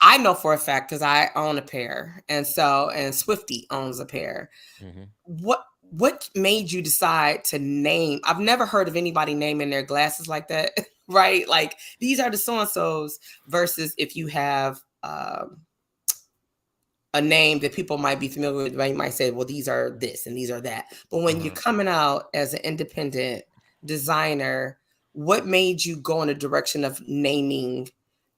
I know for a fact because I own a pair, and Swifty owns a pair. Hmm. What made you decide to name? I've never heard of anybody naming their glasses like that, right? Like these are the so and so's versus if you have a name that people might be familiar with, right? You might say, well, these are this and these are that. But when you're Uh-huh. coming out as an independent designer, what made you go in the direction of naming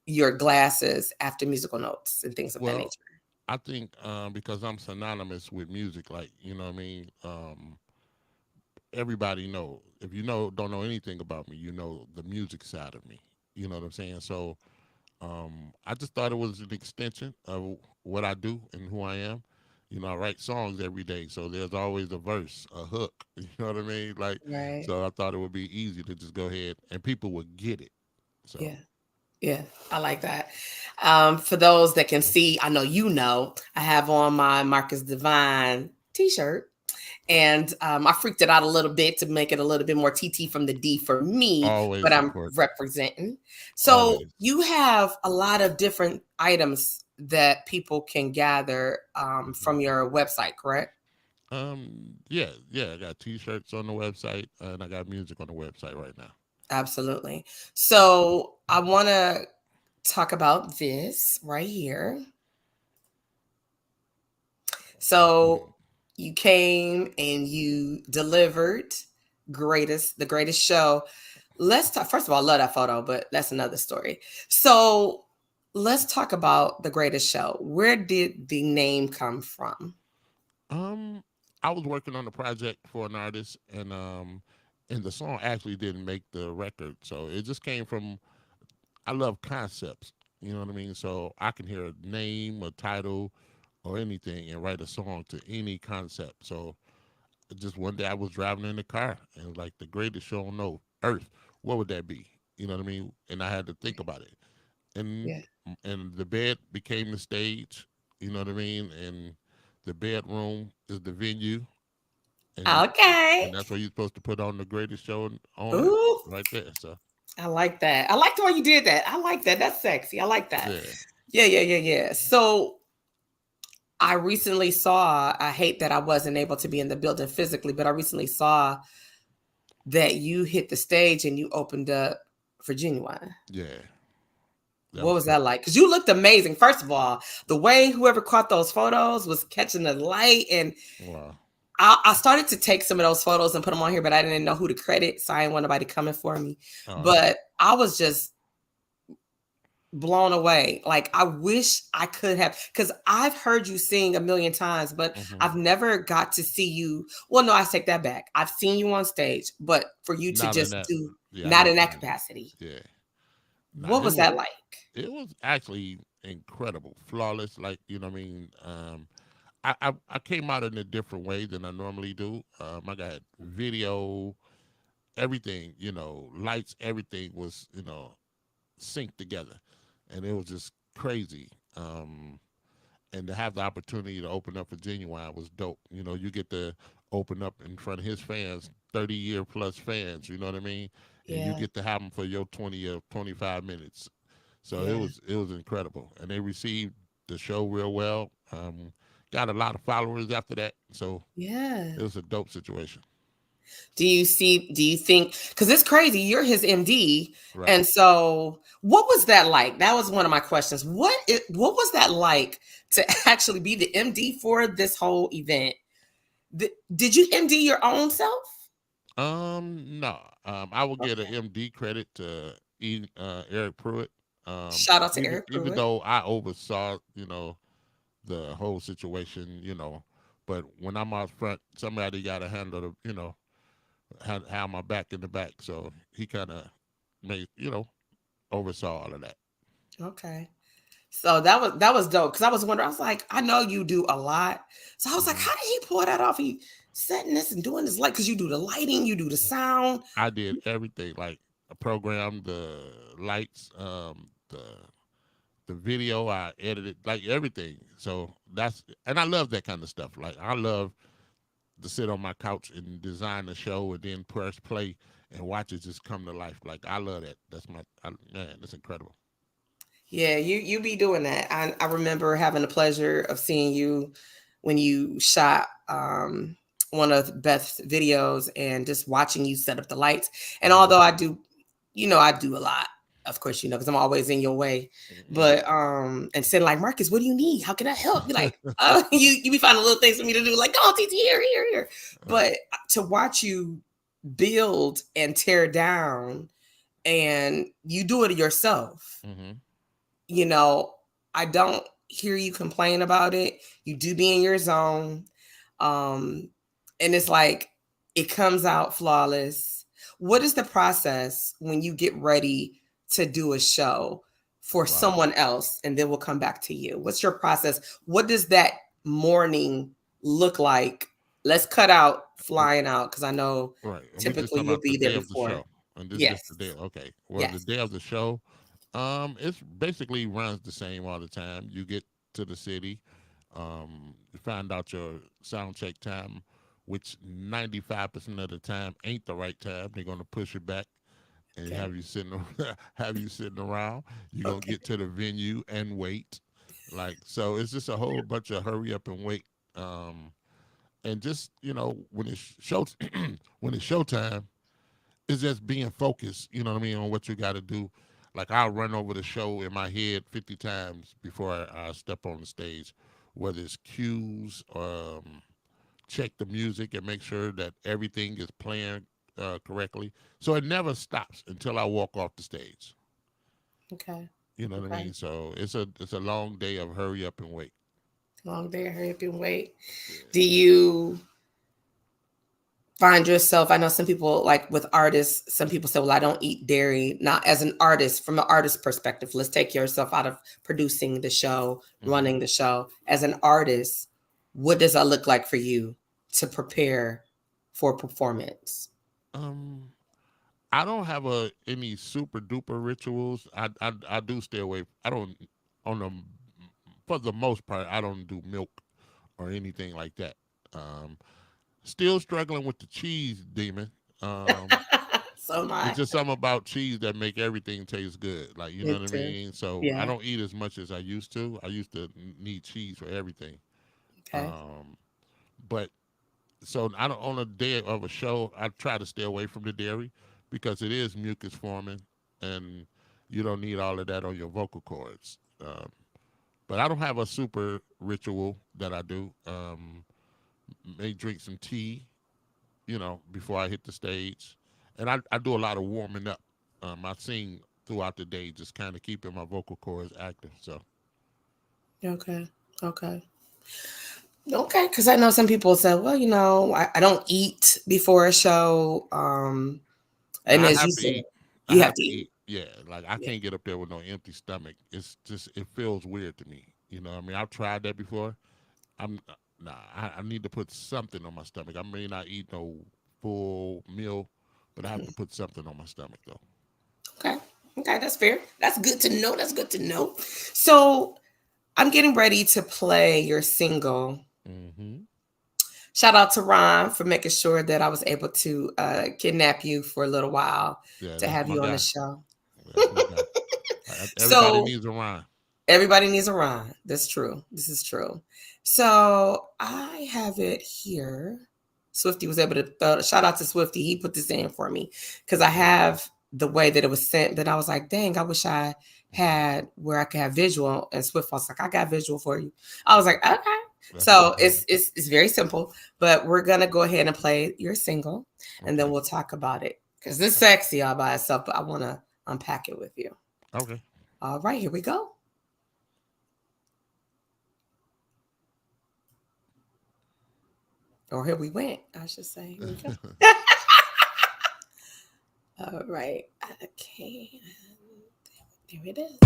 your glasses after musical notes and things of that Well, nature? I think because I'm synonymous with music, like you know what I mean. Everybody know if you know don't know anything about me, you know the music side of me. You know what I'm saying? So I just thought it was an extension of what I do and who I am. You know, I write songs every day, so there's always a verse, a hook. You know what I mean? Like, Right. so I thought it would be easy to just go ahead and people would get it. So, Yeah. Yeah, I like that. For those that can see, I know you know, I have on my Marcus Devine t-shirt. And I freaked it out a little bit to make it a little bit more TT from the D for me, always but I'm support, representing. So always. you have a lot of different items that people can gather Hmm. from your website, correct? Yeah, yeah. I got T-shirts on the website, and I got music on the website right now. Absolutely. So I want to talk about this right here. Okay. So you came and you delivered the greatest show. Let's talk. First of all, I love that photo, but that's another story. So let's talk about the greatest show. Where did the name come from? Um, I was working on a project for an artist, and the song actually didn't make the record, so it just came from. I love concepts, you know what I mean. So I can hear a name, a title, or anything, and write a song to any concept. So just one day I was driving in the car, and it was like the greatest show on earth. What would that be? You know what I mean? And I had to think about it, and Yeah. and the bed became the stage. You know what I mean? And the bedroom is the venue, and Okay. and that's where you're supposed to put on the greatest show on earth, Ooh, right there. So I like that. I like the way you did that. I like that. That's sexy. I like that. yeah, Yeah, yeah, yeah, yeah. So I recently saw, I hate that I wasn't able to be in the building physically, but I recently saw that you hit the stage and you opened up for Genuine. yeah, that What was was crazy. that like? Because you looked amazing. First of all, the way whoever caught those photos was catching the light. And Wow. I started to take some of those photos and put them on here, but I didn't know who to credit. So I didn't want nobody coming for me. Okay. But I was just blown away. Like I wish I could have, because I've heard you sing a million times, but Hmm. I've never got to see you. Well, no, I take that back. I've seen you on stage, but for you to Not in just that. do Yeah, I not know in what you that mean. capacity. Yeah. Nah, What was that like? it was actually incredible, flawless. Like you know, what I mean, I came out in a different way than I normally do. I got video, everything, you know, lights, everything was synced together, and it was just crazy. And to have the opportunity to open up for Genuine was dope. You know, you get to open up in front of his fans, 30-year plus fans. You know what I mean? And you Yeah, get to have them for your 20 or 25 minutes. So yeah, it was incredible, and they received the show real well. Got a lot of followers after that, so yeah. it was a dope situation. Do you think, because it's crazy, you're his MD. Right. And so what was that like? That was one of my questions. What was that like to actually be the MD for this whole event? Did you MD your own self? No. I will get an Okay. MD credit to Eric Pruitt. Shout out to Even Eric even Pruitt. though I oversaw, the whole situation, but when I'm out front, somebody got to handle have my back in the back. So he kind of made, oversaw all of that. Okay. So that was dope, because I was wondering, I was like, I know you do a lot. So I was like, Hmm. how did he pull that off? He setting this and doing this light, because you do the lighting, you do the sound. I did everything, like I programmed the lights, the video, I edited like everything. So and I love that kind of stuff. Like I love to sit on my couch and design a show and then press play and watch it just come to life. Like I love that. Man, that's incredible. Yeah, you be doing that. I remember having the pleasure of seeing you when you shot one of Beth's videos and just watching you set up the lights. And Mm-hmm. although I do, I do a lot, of course, because I'm always in your way. Mm-hmm. But and saying like, Marcus, what do you need? How can I help? Be like, you be finding little things for me to do, like, oh, TT, here. Right. But to watch you build and tear down, and you do it yourself, Mm-hmm. you know, I don't hear you complain about it. You do be in your zone. Um, and it's like it comes out flawless. What is the process when you get ready to do a show for Wow. someone else and then we'll come back to you? What's your process? What does that morning look like? Let's cut out flying out because I know Right. And we just typically talking you'll about the be there day of the before. show. And this Yes. just the day. Okay. Well, the Yes. day of the show, it's basically runs the same all the time. You get to the city, you find out your sound check time, which 95% of the time ain't the right time. They're gonna push it back and Okay. have you sitting have you sitting around. You're gonna Okay. get to the venue and wait. Like so it's just a whole bunch of hurry up and wait. And just, when it's show when it's showtime, it's just being focused, you know what I mean, on what you got to do. Like I'll run over the show in my head 50 times before I step on the stage, whether it's cues, check the music and make sure that everything is playing correctly. So it never stops until I walk off the stage. Okay. You know what I Okay. mean? So it's a long day of hurry up and wait. Long day, hurry up and wait. Yeah. Do you find yourself? I know some people, like with artists, some people say, well, I don't eat dairy. Not as an artist, from an artist perspective, let's take yourself out of producing the show, Hmm. running the show. As an artist, what does that look like for you to prepare for performance? Um, I don't have any super duper rituals. I do stay away. I don't on the For the most part. I don't do milk or anything like that. Um, Still struggling with the cheese demon. So am It's I. just something about cheese that make everything taste good. Like you know what It I too. mean. So I Yeah. don't eat as much as I used to. I used to need cheese for everything. Okay. Um, but so I don't on a day of a show. I try to stay away from the dairy because it is mucus forming, and you don't need all of that on your vocal cords. But I don't have a super ritual that I do. May drink some tea, before I hit the stage, and I do a lot of warming up. I sing throughout the day, just kind of keeping my vocal cords active. So Okay. Okay. Okay, because I know some people say, well, I don't eat before a show. now And I as you have to said, eat. I you have have to to eat. eat. Yeah, like I Yeah. can't get up there with no empty stomach. It's just it feels weird to me. I mean, I've tried that before. I'm Nah. I need to put something on my stomach. I may not eat no full meal, but I have to put something on my stomach though. Okay. Okay, that's fair. That's good to know. That's good to know. So I'm getting ready to play your single. Hmm. Shout out to Ron for making sure that I was able to kidnap you for a little while Yeah, to that's have my you on the guy. show. That's my guy. Everybody So needs a rhyme. everybody needs a Ron. That's true. This is true. So I have it here. Swifty was able to shout out to Swifty. He put this in for me because I have the way that it was sent. But I was like, dang, I wish I Mhm. had where I could have visual. And Swift was like, I got visual for you. I was like, okay. That's no So problem. it's very simple. But we're gonna go ahead and play your single, and then Okay. we'll talk about it because it's sexy all by itself. But I want to unpack it with you. Okay. All right, here we go. Or here we went, I should say. Here we go. All right. Okay. There it is.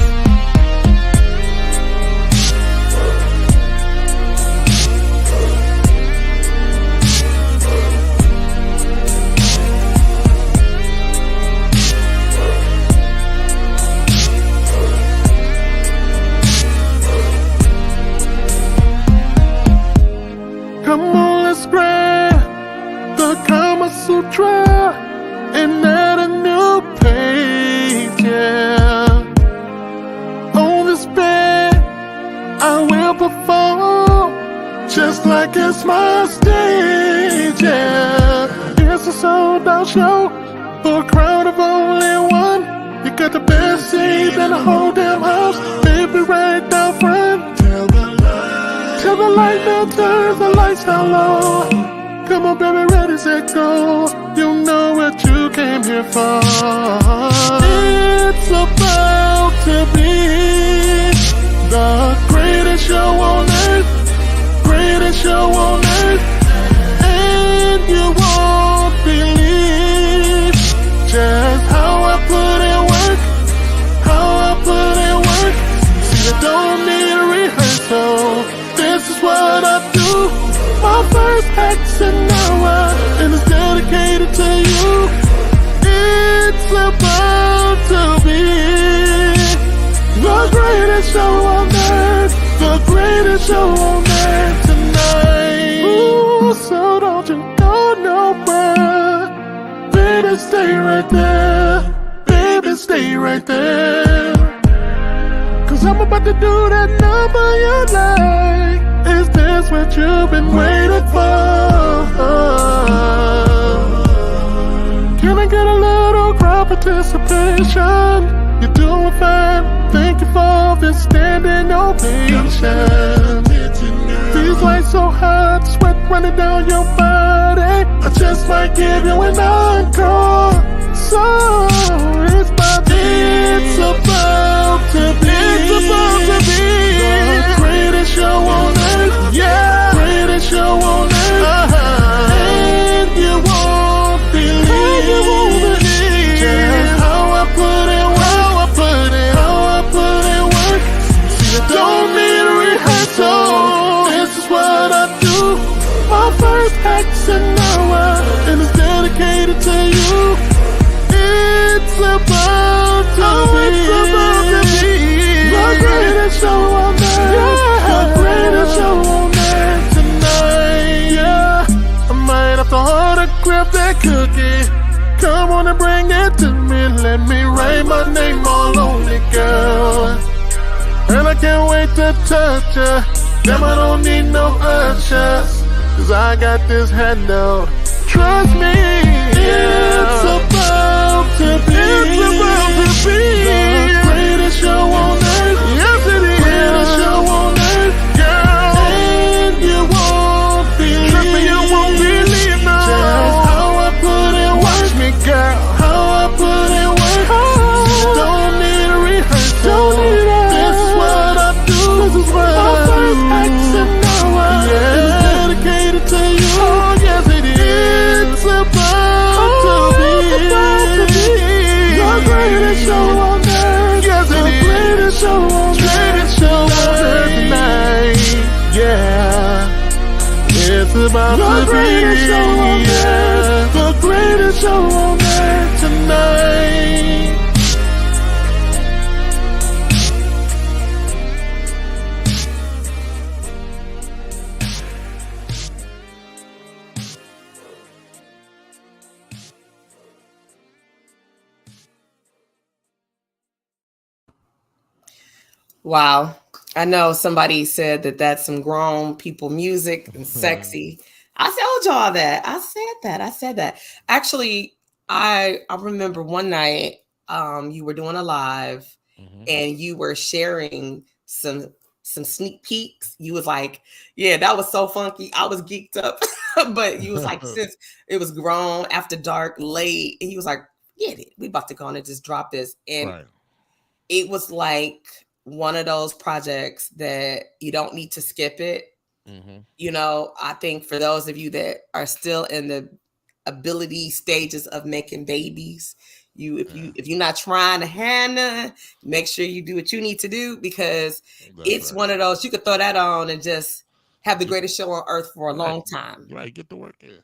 Come on, let's grab the Kama Sutra and add a new page, yeah. Oh, perform just like it's my stage, yeah. It's a sold out show for a crowd of only one. You got the best seat in the whole damn house, baby, right down front. Till the light now turns the lights down low. Come on, baby, ready, set, go. You know what you came here for. It's about to be the greatest show on earth, greatest show on earth. And you won't believe just how I put in work, how I put in work. See, I don't need a rehearsal. This is what I do. My first act's an hour, and it's dedicated to you. It's about to be the greatest show on earth, the greatest show on earth tonight. Ooh, so don't you go nowhere. Baby, stay right there. Baby, stay right there. Cause I'm about to do that number you like. Is this what you've been waiting for? Can I get a little crowd participation? You're doing fine. Thank you for this standing ovation. These lights so hot, sweat running down your body. I just might give you an encore. So it's about to be the greatest show on earth. Yeah, greatest show on earth. And you won't believe just how I put in work, how I put in work. See, I don't need a rehearsal. This is what I do. My first act's an hour, and it's dedicated to you. It's about to be the greatest show on earth, the greatest show on earth tonight. Yeah, I might have to autograph that cookie. Come on and bring it to me. Let me write my name all on it, girl. And I can't wait to touch ya. Damn, I don't need no ushers, cause I got this handle. Trust me, it's about to be the greatest show on earth. Yes, it is. Greatest show on earth, girl. And you won't believe. Trust me, you won't believe now. Just how I put in work. Watch me, girl. How I put in work. Don't need a rehearsal. Don't need it. This is what I do. This is what I do. My first act's an hour. Yeah. It's dedicated to you. Oh, yes, it is. It's about to be the greatest show on earth. Yes, it is. The greatest show on earth tonight. Yeah, it's about to be the greatest show on earth tonight. Wow. I know somebody said that that's some grown people music and sexy. I told y'all that. I said that. Actually, I remember one night you were doing a live and you were sharing some sneak peeks. You was like, yeah, that was so funky. I was geeked up. But you was like, since it was grown after dark, late, and he was like, get it. We about to go on and just drop this. And it was like one of those projects that you don't need to skip it. You know, I think for those of you that are still in the ability stages of making babies, if you're not trying to have none, make sure you do what you need to do, because it's one of those you could throw that on and just have the greatest show on earth for a long time. Right, get the work in.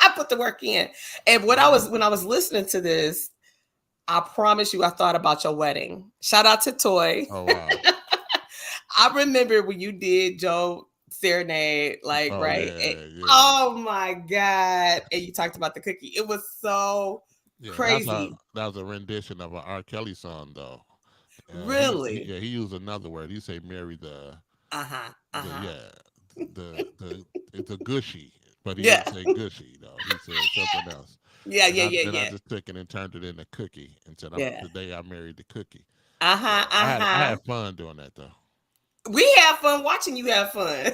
I put the work in. And when I was listening to this, I promise you, I thought about your wedding. Shout out to Toy. Oh, wow. I remember when you did Joe Serenade, like, right? Yeah, and, oh my God. And you talked about the cookie. It was so crazy. That was a rendition of an R. Kelly song, though. Really? He used another word. He said marry the Uh-huh. The Uh-huh. yeah, the it's a gushy, but he Yeah. didn't say gushy though. He said something else. Yeah, And yeah, I yeah, then I yeah. just took it and turned it into cookie and said, "I'm Yeah. today I married the cookie." Uh-huh. So I Uh-huh. had fun doing that though. We have fun watching you have fun.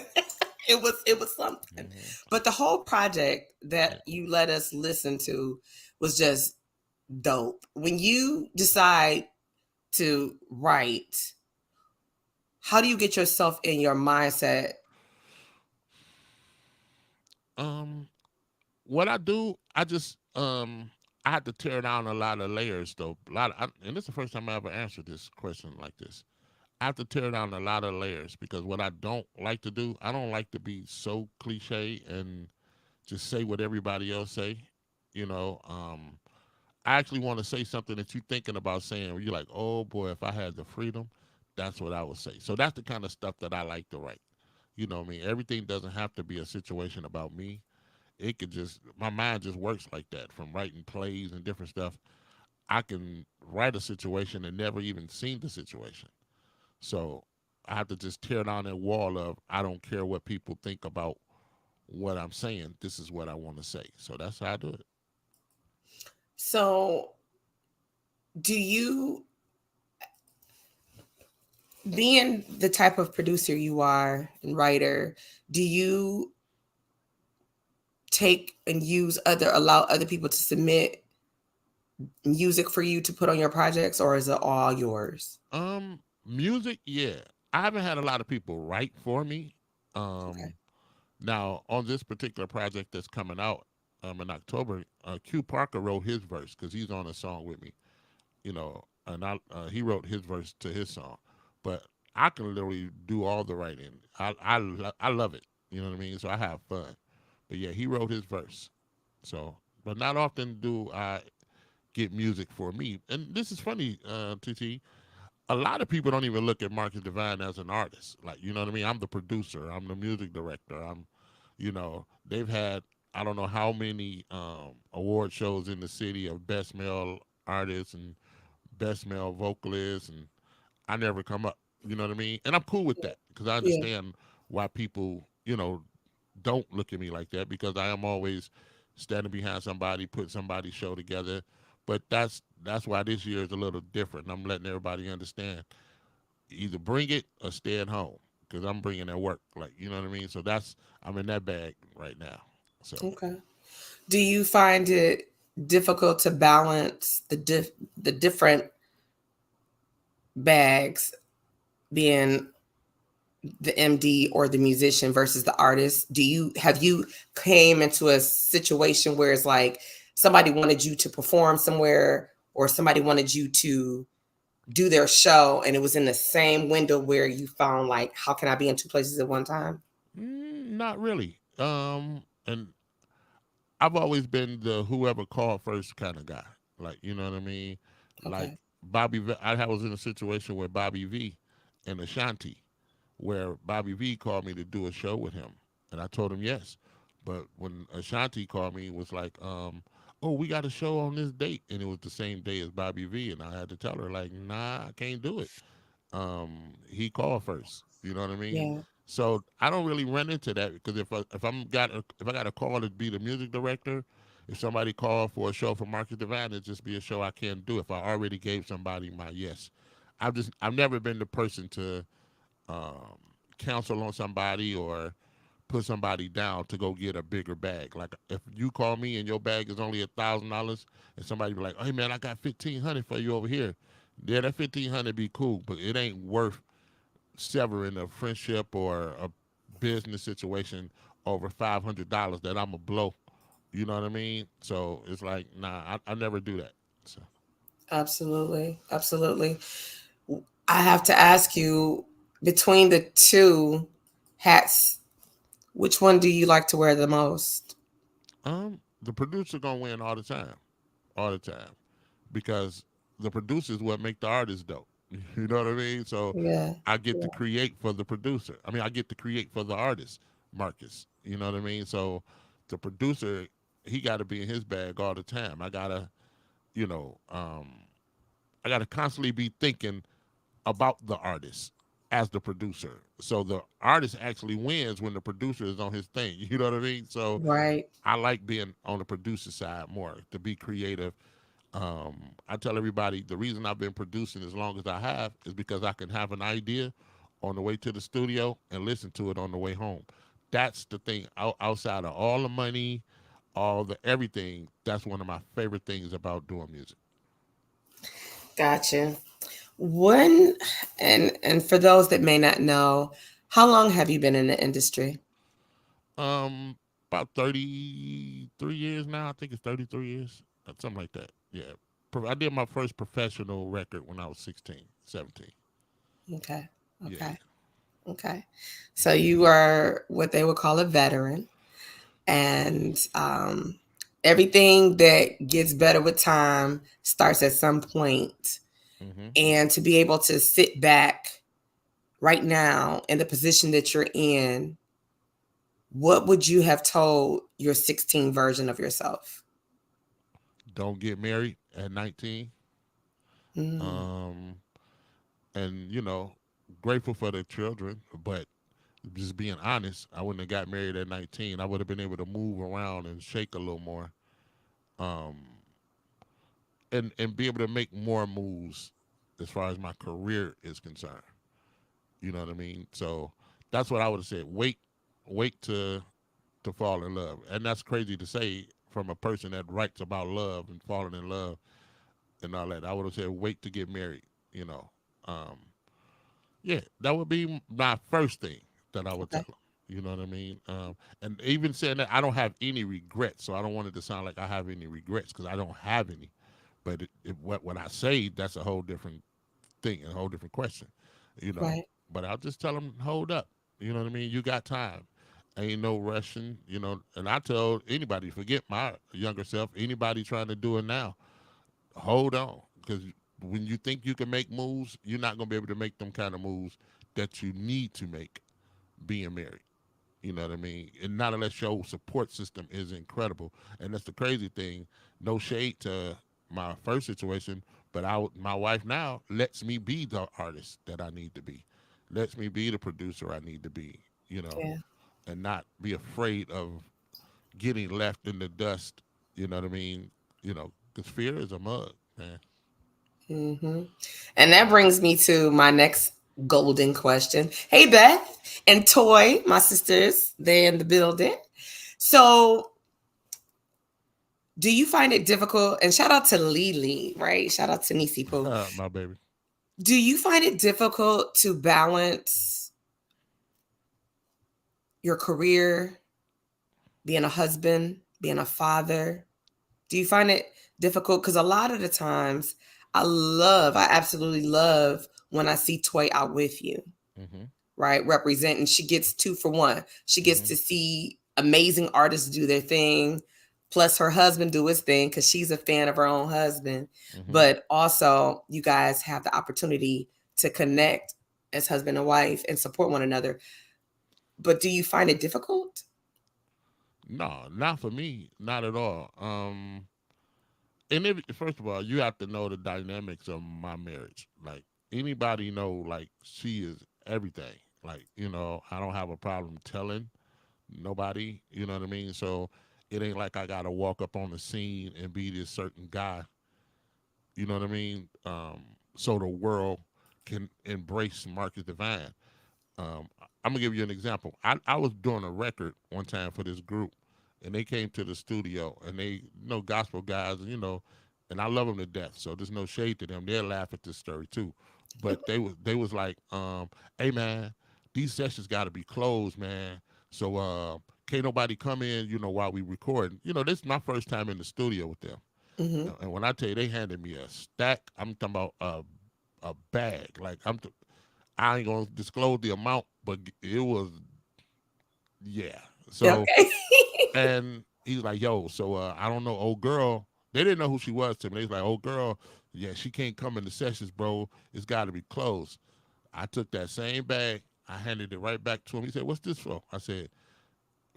It was something. Hmm. But the whole project that Yeah. you let us listen to was just dope. When you decide to write, how do you get yourself in your mindset? Um, what I do, I had to tear down a lot of layers though. And this is the first time I ever answered this question like this. I have to tear down a lot of layers because what I don't like to do, I don't like to be so cliche and just say what everybody else say. You know, I actually want to say something that you're thinking about saying. Where you're like, oh boy, if I had the freedom, that's what I would say. So that's the kind of stuff that I like to write. You know what I mean? Everything doesn't have to be a situation about me. It could just my mind just works like that. From writing plays and different stuff, I can write a situation and never even seen the situation. So I have to just tear down that wall of I don't care what people think about what I'm saying. This is what I want to say. So that's how I do it. So, do you, being the type of producer you are and writer, do you take and allow other people to submit music for you to put on your projects, or is it all yours? Music, yeah. I haven't had a lot of people write for me. Okay. Um, Now on this particular project that's coming out in October, Q Parker wrote his verse because he's on a song with me. You know, and he wrote his verse to his song, but I can literally do all the writing. I love it. You know what I mean? So I have fun. But yeah, he wrote his verse. So, but not often do I get music for me. And this is funny, TT. A lot of people don't even look at Marcus Devine as an artist. Like, you know what I mean? I'm the producer. I'm the music director. They've had I don't know how many award shows in the city of best male artists and best male vocalist, and I never come up. You know what I mean? And I'm cool with that because I Yeah. understand why people, don't look at me like that because I am always standing behind somebody, put somebody's show together. But that's why this year is a little different. I'm letting everybody understand either bring it or stay at home because I'm bringing that work. Like you know what I mean? So I'm in that bag right now. So Okay. Do you find it difficult to balance the different bags, being the MD or the musician versus the artist? Have you came into a situation where it's like somebody wanted you to perform somewhere, or somebody wanted you to do their show, and it was in the same window where you found like, how can I be in two places at one time? not really. And I've always been the whoever called first kind of guy. Like, you know what I mean? Like Okay. I was in a situation with Bobby V and Ashanti, where Bobby V called me to do a show with him, and I told him yes. But when Ashanti called me, it was like, "Oh, we got a show on this date," and it was the same day as Bobby V, and I had to tell her like, "Nah, I can't do it." He called first. You know what I mean? Yeah. So I don't really run into that because if I got a call to be the music director, if somebody called for a show for Marcus Divine, it'd just be a show I can't do if I already gave somebody my yes. I've never been the person to um, counsel on somebody or put somebody down to go get a bigger bag. Like if you call me and your bag is only $1,000, and somebody be like, "Hey man, I got 1,500 for you over here." Yeah, that 1,500 be cool, but it ain't worth severing a friendship or a business situation over $500 that I'm a blow. You know what I mean? So it's like, nah, I never do that. So Absolutely. Absolutely. I have to ask you, between the two hats, which one do you like to wear the most? the producer gonna win all the time, because the producer is what make the artist dope. You know what I mean? So Yeah. I get to create for the producer. I mean, I get to create for the artist, Marcus. You know what I mean? So the producer, he got to be in his bag all the time. You know, um, I gotta constantly be thinking about the artist. as the producer. So the artist actually wins when the producer is on his thing. You know what I mean? So Right. I like being on the producer side more to be creative. I tell everybody the reason I've been producing as long as I have is because I can have an idea on the way to the studio and listen to it on the way home. That's the thing. Outside of all the money, all the everything, that's one of my favorite things about doing music. Gotcha. One and for those that may not know, how long have you been in the industry? Um, about 33 years now. I think it's 33 years, something like that. Yeah. I did my first professional record when I was 16, 17. Okay. Yeah. Okay. Okay. So you are what they would call a veteran, and everything that gets better with time starts at some point. Mm-hmm. And to be able to sit back right now in the position that you're in, what would you have told your 16 version of yourself? Don't get married at 19. Mm, Um, and, grateful for the children, but just being honest, I wouldn't have got married at 19. I would have been able to move around and shake a little more. Um, and be able to make more moves as far as my career is concerned. You know what I mean? So that's what I would have said. Wait to fall in love, and that's crazy to say from a person that writes about love and falling in love and all that. I would have said wait to get married. You know, um, yeah, that would be my first thing that I would tell okay. them. You know what I mean? And even saying that, I don't have any regrets, so I don't want it to sound like I have any regrets because I don't have any. But what I say, that's a whole different thing, a whole different question, you know. Right. But I'll just tell them, hold up, you know what I mean? You got time. Ain't no rushing, you know. And I tell anybody, forget my younger self, anybody trying to do it now, hold on. Because when you think you can make moves, you're not going to be able to make them kind of moves that you need to make being married. You know what I mean? And not unless your support system is incredible. And that's the crazy thing. No shade to my first situation, but my wife now lets me be the artist that I need to be, lets me be the producer I need to be, you know, Yeah. and not be afraid of getting left in the dust. You know what I mean? Because fear is a mug, man. Hmm. And that brings me to my next golden question. Hey, Beth and Toy, my sisters, they in the building. So, do you find it difficult? And shout out to Lily, right? Shout out to Nisi Poo. My baby. Do you find it difficult to balance your career, being a husband, being a father? Do you find it difficult? Because a lot of the times, I absolutely love when I see Toy out with you, Mm-hmm. right? Representing. She gets two for one. She gets Mm-hmm. to see amazing artists do their thing, plus her husband do his thing because she's a fan of her own husband. Mm-hmm. But also, you guys have the opportunity to connect as husband and wife and support one another. But do you find it difficult? No, not for me, not at all. And first of all, you have to know the dynamics of my marriage. Like anybody know, like she is everything. Like I don't have a problem telling nobody. You know what I mean? So it ain't like I gotta walk up on the scene and be this certain guy. You know what I mean? So the world can embrace Marcus Devine. I'm gonna give you an example. I was doing a record one time for this group, and they came to the studio, and they gospel guys, and I love them to death. So there's no shade to them. They'll laugh at this story too, but they was like, hey man, these sessions got to be closed, man. So can't nobody come in, while we recording. This is my first time in the studio with them, Hmm. and when I tell you they handed me a stack, I'm talking about a bag. Like I ain't gonna disclose the amount, but it was yeah. So Okay. and he's like, yo, so I don't know, old girl. They didn't know who she was to me. They was like, old girl, yeah, she can't come in the sessions, bro. It's got to be closed. I took that same bag, I handed it right back to him. He said, what's this for? I said,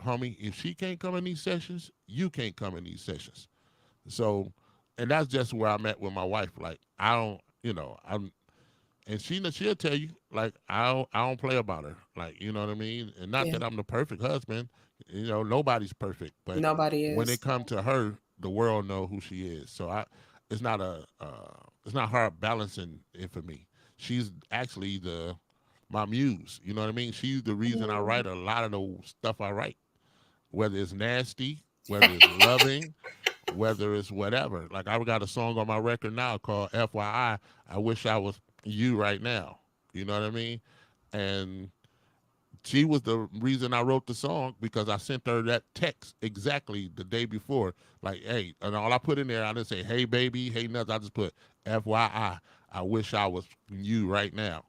homie, if she can't come in these sessions, you can't come in these sessions. So, and that's just where I'm at with my wife. Like, I don't, I'm and she'll tell you, Like I don't play about her. Like you know what I mean. And not Yeah. that I'm the perfect husband. You know, nobody's perfect. But Nobody when it is. comes to her, the world know who she is. So it's not it's not hard balancing it for me. She's actually the my muse. You know what I mean? She's the reason I Mhm. write a lot of the stuff I write, whether it's nasty, whether it's loving, whether it's whatever. Like I got a song on my record now called FYI. I wish I was you right now. You know what I mean? And she was the reason I wrote the song because I sent her that text exactly the day before. Like, hey, and all I put in there, I didn't say, hey, baby, hey, nothing. I just put FYI. I wish I was you right now.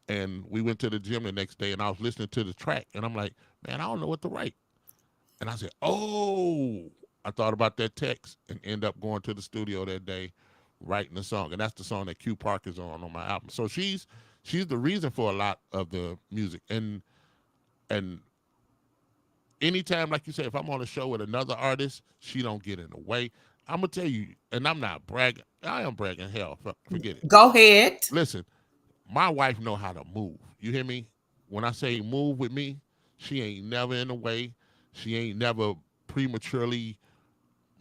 And we went to the gym the next day and I was listening to the track and I'm like, man, I don't know what to write. And I said, oh, I thought about that text and end up going to the studio that day, writing the song. And that's the song that Q Park is on my album. So she's the reason for a lot of the music. And anytime, like you said, if I'm on a show with another artist, she don't get in the way. I'm gonna tell you, and I'm not bragging. I am bragging. Hell, forget it. Go ahead. Listen, my wife know how to move. You hear me? When I say move with me, she ain't never in the way. She ain't never prematurely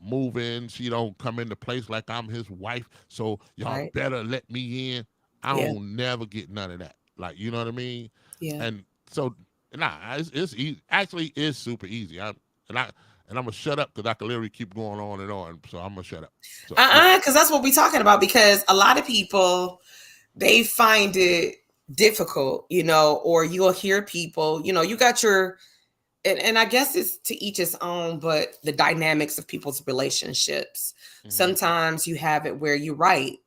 moving. She don't come into place like I'm his wife. So y'all Right. better let me in. I Yeah. don't never get none of that. Like you know what I mean? Yeah. And so it's easy. Actually, it's super easy. And I and I'm gonna shut up because I can literally keep going on and on. So I'm gonna shut up. So yeah. Because that's what we're talking about. Because a lot of people, they find it difficult, or you'll hear people, you got your, and I guess it's to each his own, but the dynamics of people's relationships. Hmm. Sometimes you have it where you're right.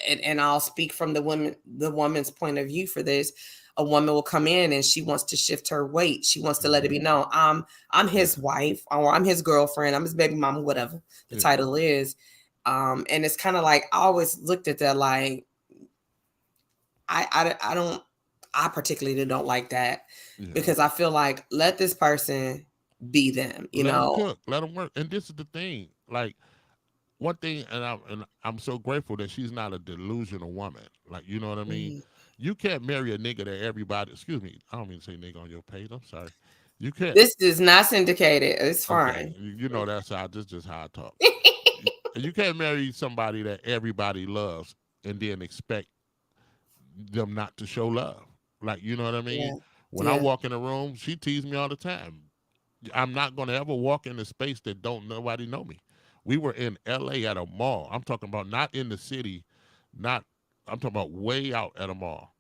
And I'll speak from the woman's point of view for this. A woman will come in and she wants to shift her weight. She wants to let it Hmm. be known, I'm Yeah. his wife, or I'm his girlfriend, I'm his baby mama, whatever the Yeah. title is. And it's kind of like I always looked at that like I don't, I particularly don't like that, Yeah. because I feel like let this person be them, Let them cook. Let them work. And this is the thing. Like one thing, and I'm so grateful that she's not a delusional woman. Like you know what I mean. Mm. You can't marry a nigga that everybody. Excuse me. I don't mean to say nigga on your page. I'm sorry. You can't. This is not syndicated. It's Okay. fine. You know that's how. This just how I talk. You can't marry somebody that everybody loves and then expect them not to show love. Like you know what I mean. Yeah. When I Yeah. walk in a room, she teases me all the time. I'm not gonna ever walk in a space that don't nobody know me. We were in LA at a mall. I'm talking about not in the city, not I'm talking about way out at a mall.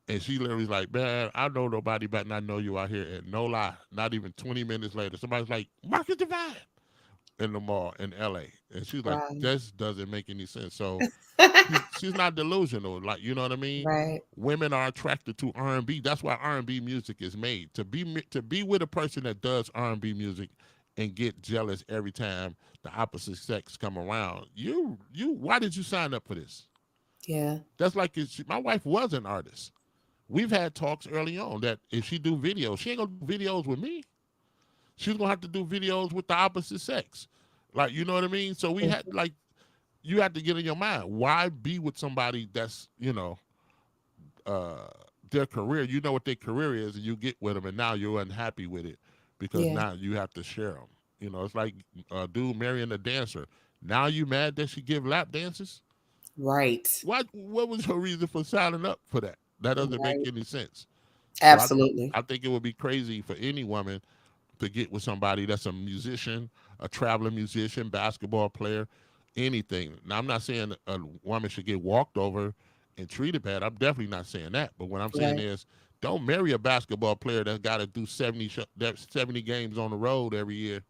And she literally's like, man, I know nobody but I know you out here. And no lie, not even 20 minutes later, somebody's like, Marcus Devine in the mall in LA. And she's like, Wow. this doesn't make any sense. So she's not delusional. Like, you know what I mean? Right. Women are attracted to R&B. That's why R&B music is made. To be with a person that does R&B music and get jealous every time the opposite sex come around. You why did you sign up for this? Yeah. That's like my wife was an artist. We've had talks early on that if she do videos, she ain't gonna do videos with me. She's gonna have to do videos with the opposite sex. Like, you know what I mean? So we had Mhm. like you have to get in your mind. Why be with somebody that's, uh their career, you know what their career is, and you get with them and now you're unhappy with it because Yeah. now you have to share them. It's like a dude marrying a dancer. Now you mad that she give lap dances? Right. What was her reason for signing up for that? That doesn't make Right. any sense. So Absolutely. I think it would be crazy for any woman to get with somebody that's a musician, a traveling musician, basketball player, anything. Now, I'm not saying a woman should get walked over and treated bad. I'm definitely not saying that. But what I'm saying Right. is, don't marry a basketball player that's got to do 70 games on the road every year,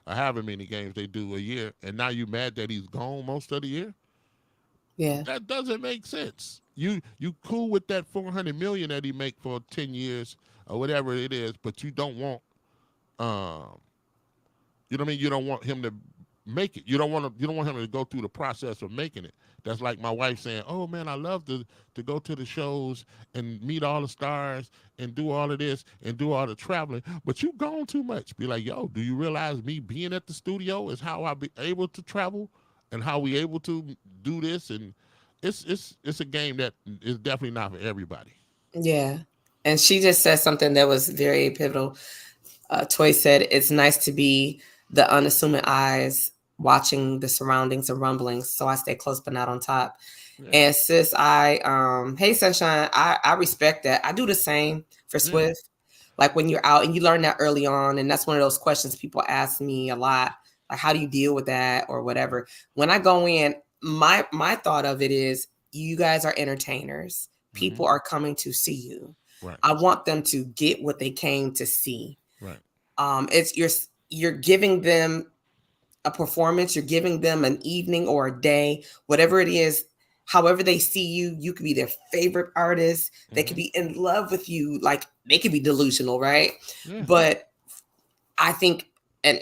or however many games they do a year, and now you mad that he's gone most of the year. Yeah. That doesn't make sense. You cool with that 400 million that he make for 10 years or whatever it is, but you don't want um you know what I mean? You don't want him to make it. You don't want him to go through the process of making it. That's like my wife saying, "Oh man, I love to go to the shows and meet all the stars and do all of this and do all the traveling, but you gone too much." Be like, "Yo, do you realize me being at the studio is how I be able to travel and how we able to do this?" And it's a game that is definitely not for everybody. Yeah. And she just said something that was very pivotal. Toy said, it's nice to be the unassuming eyes watching the surroundings and rumblings. So I stay close but not on top. Yeah, And sis, hey Sunshine, I respect that. I do the same for yeah, Swift. Like when you're out and you learn that early on, and that's one of those questions people ask me a lot, like how do you deal with that or whatever. When I go in, my thought of it is you guys are entertainers. mm-hmm. People are coming to see you. Right, I want them to get what they came to see. right, It's you're giving them a performance, you're giving them an evening or a day, whatever it is. However they see you, you could be their favorite artist. They could mm-hmm. be in love with you. Like they could be delusional, right? Yeah, But I think, and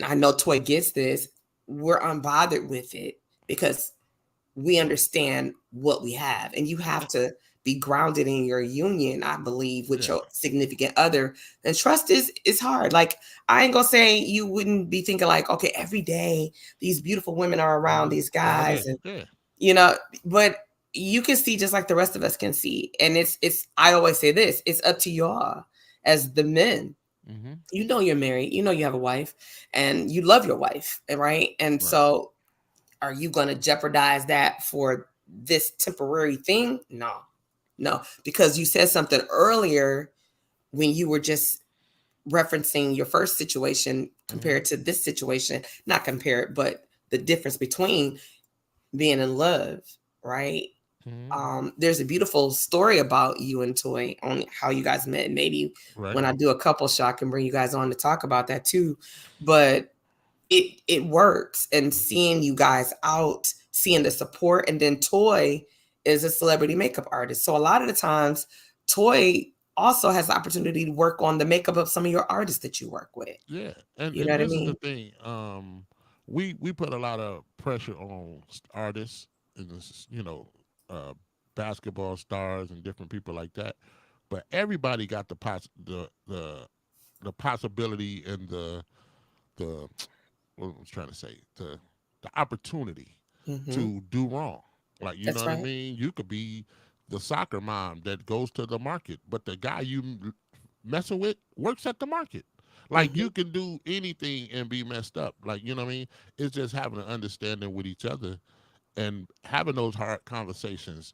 I know Toy gets this. We're unbothered with it because we understand what we have, and you have to be grounded in your union, I believe, with yeah. your significant other. And trust is hard. Like I ain't gonna say you wouldn't be thinking like, okay, every day these beautiful women are around these All day. guys, and Yeah, you know, but you can see just like the rest of us can see. And it's I always say this, it's up to y'all as the men. mm-hmm. You know you're married, you know you have a wife, and you love your wife, right? And Right. so are you going to jeopardize that for this temporary thing? No, no, because you said something earlier when you were just referencing your first situation Mm-hmm. compared to this situation, not compare it, but the difference between being in love, right? Mm-hmm. There's a beautiful story about you and Toy on how you guys met. Maybe Right. when I do a couple shot, I can bring you guys on to talk about that too. But it works, and seeing you guys out, seeing the support, and then Toy is a celebrity makeup artist, so a lot of the times Toy also has the opportunity to work on the makeup of some of your artists that you work with. Yeah, You know and what I this is the mean? thing. We put a lot of pressure on artists and uh, basketball stars and different people like that. But everybody got the possibility and the what I was trying to say the opportunity Hmm. to do wrong. Like you know That's what I right. mean. You could be the soccer mom that goes to the market, but the guy you messing with works at the market. Like Hmm. you can do anything and be messed up. Like you know what I mean. It's just having an understanding with each other and having those hard conversations.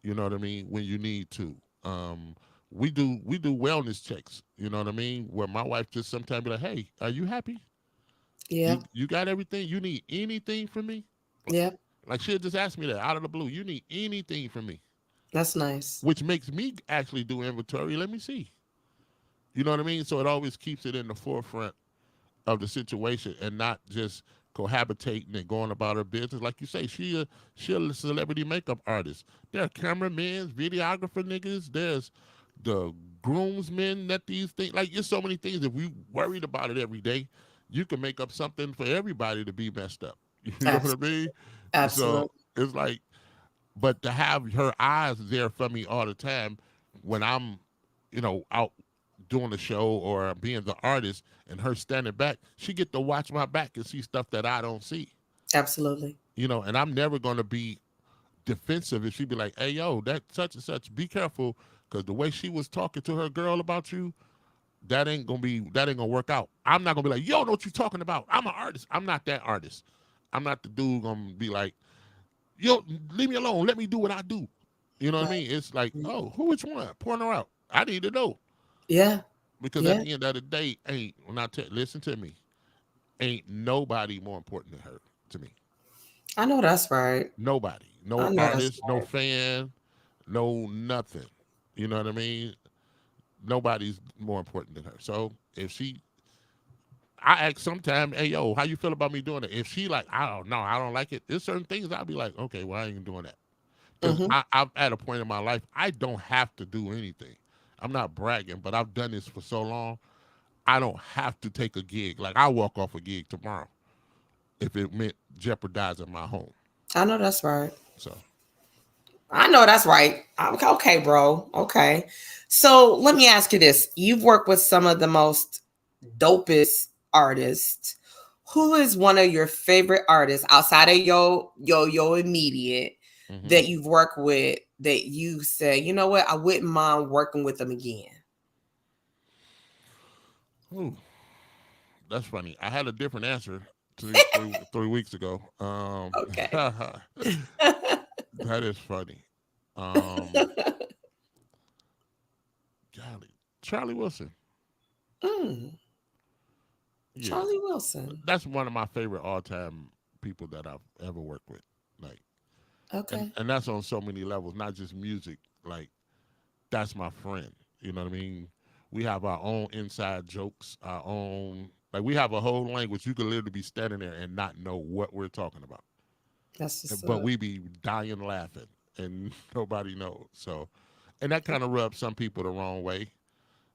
You know what I mean when you need to. Um, we do wellness checks. You know what I mean. Where my wife just sometimes be like, "Hey, are you happy? Yeah. You got everything? You need anything from me?" Yeah. Like she'll just ask me that out of the blue. You need anything from me, That's nice. which makes me actually do inventory. Let me see. You know what I mean? So it always keeps it in the forefront of the situation and not just cohabitating and going about her business. Like you say, she a celebrity makeup artist. There are cameramen, videographer niggas. There's the groomsmen that these things. Like there's so many things. If we worried about it every day, you can make up something for everybody to be messed up. You know what I Absolutely. mean? So Absolutely. it's like, but to have her eyes there for me all the time when I'm, out doing the show or being the artist and her standing back, she get to watch my back and see stuff that I don't see. Absolutely. And I'm never gonna be defensive if she be like, "Hey, yo, that such and such, be careful," because the way she was talking to her girl about you, that ain't gonna work out. I'm not gonna be like, "Yo, know what you talking about? I'm an artist. I'm not that artist. I'm not the dude gonna be like, yo, leave me alone. Let me do what I do." You know what I Right. mean? It's like, oh, who which one? Point her out. I need to know. Yeah. Because at Yeah. the end of the day, listen to me, ain't nobody more important than her to me. I know that's right. Nobody. I No know that's artist, no right. fan, no nothing. You know what I mean? Nobody's more important than her. So if I ask sometime, "Hey, yo, how you feel about me doing it?" If she like, I don't know, I don't like it. There's certain things I'll be like, okay, well, I ain't doing that. Because Hmm. I'm at a point in my life, I don't have to do anything. I'm not bragging, but I've done this for so long. I don't have to take a gig. Like I walk off a gig tomorrow if it meant jeopardizing my home. I know that's right. So I know that's right. Okay, bro. Okay. So let me ask you this. You've worked with some of the most dopest artists. Who is one of your favorite artists outside of your immediate hmm that you've worked with that you say, you know what, I wouldn't mind working with them again? Ooh, that's funny. I had a different answer 3 weeks ago. Okay. That is funny. Um, golly, Charlie Wilson. Mm, Yeah, Charlie Wilson. that's one of my favorite all-time people that I've ever worked with. Like, and Okay. and that's on so many levels, not just music. Like, that's my friend. You know what I mean? We have our own inside jokes, our own, like, we have a whole language. You could literally be standing there and not know what we're talking about, That's just but we be dying laughing, and nobody knows. So, and that kind of rubs some people the wrong way.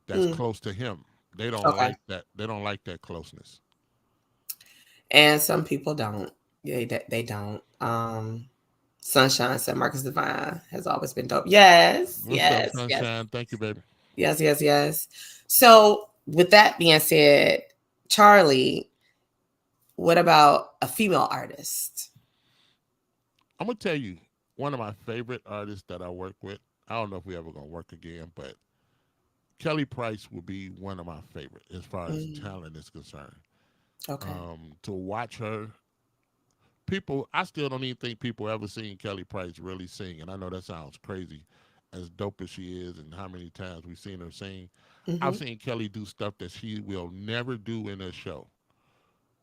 That's mm, close to him. They don't okay. like that. They don't like that closeness. And some people don't. Yeah, they don't. Sunshine said Marcus Devine has always been dope. Yes, What's up, yes, yes, Sunshine? Thank you, baby. yes, yes, yes. So, with that being said, Charlie, what about a female artist? I'm gonna tell you one of my favorite artists that I work with. I don't know if we ever gonna work again, but Kelly Price would be one of my favorite as far as Mm, talent is concerned. okay. To watch her, people, I still don't even think people ever seen Kelly Price really sing, and I know that sounds crazy, as dope as she is, and how many times we've seen her sing. I've Mm-hmm. seen Kelly do stuff that she will never do in a show,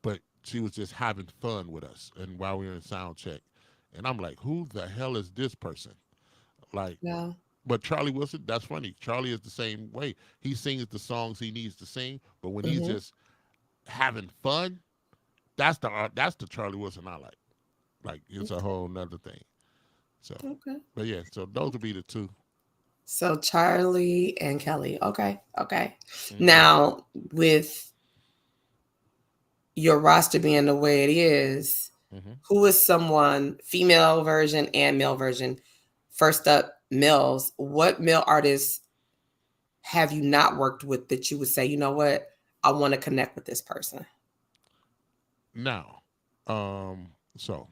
but she was just having fun with us, and while we were in sound check, and I'm like, who the hell is this person? Like, Yeah. but Charlie Wilson, that's funny. Charlie is the same way. He sings the songs he needs to sing, but when he's Mm-hmm. just having fun, that's the Charlie Wilson I like. Like, it's a whole nother thing. So, Okay. but yeah, so those would be the two. So Charlie and Kelly. Okay. Okay. Mm-hmm. Now, with your roster being the way it is, Mm-hmm. who is someone, female version and male version? First up, males. What male artists have you not worked with that you would say, you know what, I want to connect with this person? Now, so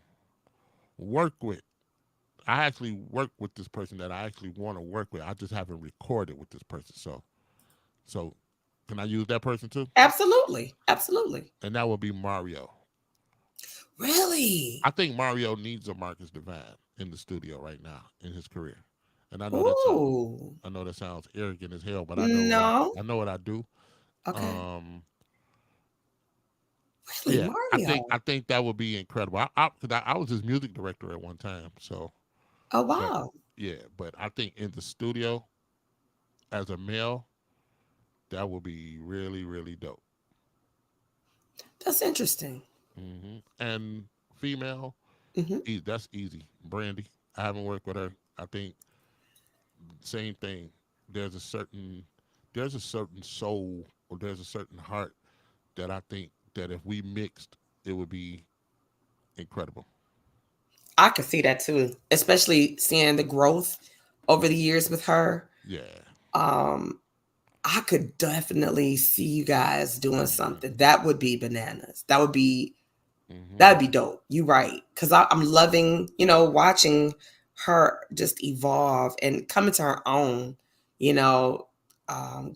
work with. I actually work with this person that I actually want to work with. I just haven't recorded with this person. So can I use that person too? Absolutely. Absolutely. And that would be Mario. Really? I think Mario needs a Marcus Devine in the studio right now in his career. And Ooh. I know that sounds arrogant as hell, but No. I know what I do. Okay. Um Really, yeah, Mario? I think that would be incredible. I was his music director at one time, so Oh, but wow. yeah, but I think in the studio as a male, that would be really really dope. That's interesting. And female, Hmm. that's easy. Brandy, I haven't worked with her. I think same thing. There's a certain there's a certain soul or there's a certain heart that I think that if we mixed, it would be incredible. I could see that too, especially seeing the growth over the years with her. Yeah. Um, I could definitely see you guys doing Mm-hmm. something. That would be bananas. Mm-hmm. That'd be dope. You right. Cause I'm loving, watching her just evolve and come into her own, you know,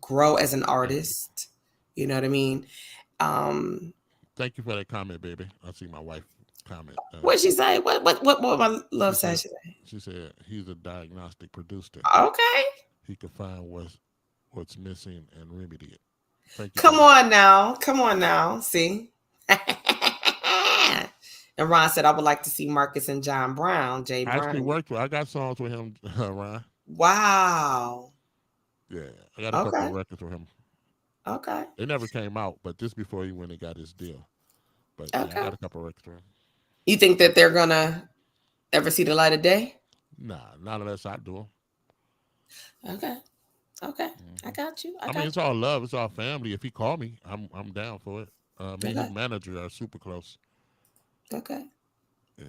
grow as an Thank you. artist. You know what I mean? Um, Thank you for that comment, baby. I see my wife comment. what'd she say? What my She love said said she say? she said he's a diagnostic producer. Okay. He could find what's missing and remedy it. Thank you, Come baby. on now. Come on now. See? And Ron said, I would like to see Marcus and John Brown, Jay I actually Brown. worked with. I got songs with him, Ryan. Wow. Yeah, I got a couple of Okay. records with him. Okay. They never came out, but this before he went and got his deal. But yeah, I Okay. got a couple of records with him. You think that they're gonna ever see the light of day? Nah, not unless I do them. Okay. Okay. I Hmm. got you. I I mean, got it's all love. It's all family. If he call me, I'm down for it. Me you. and his Okay. manager are super close. Okay. Yeah.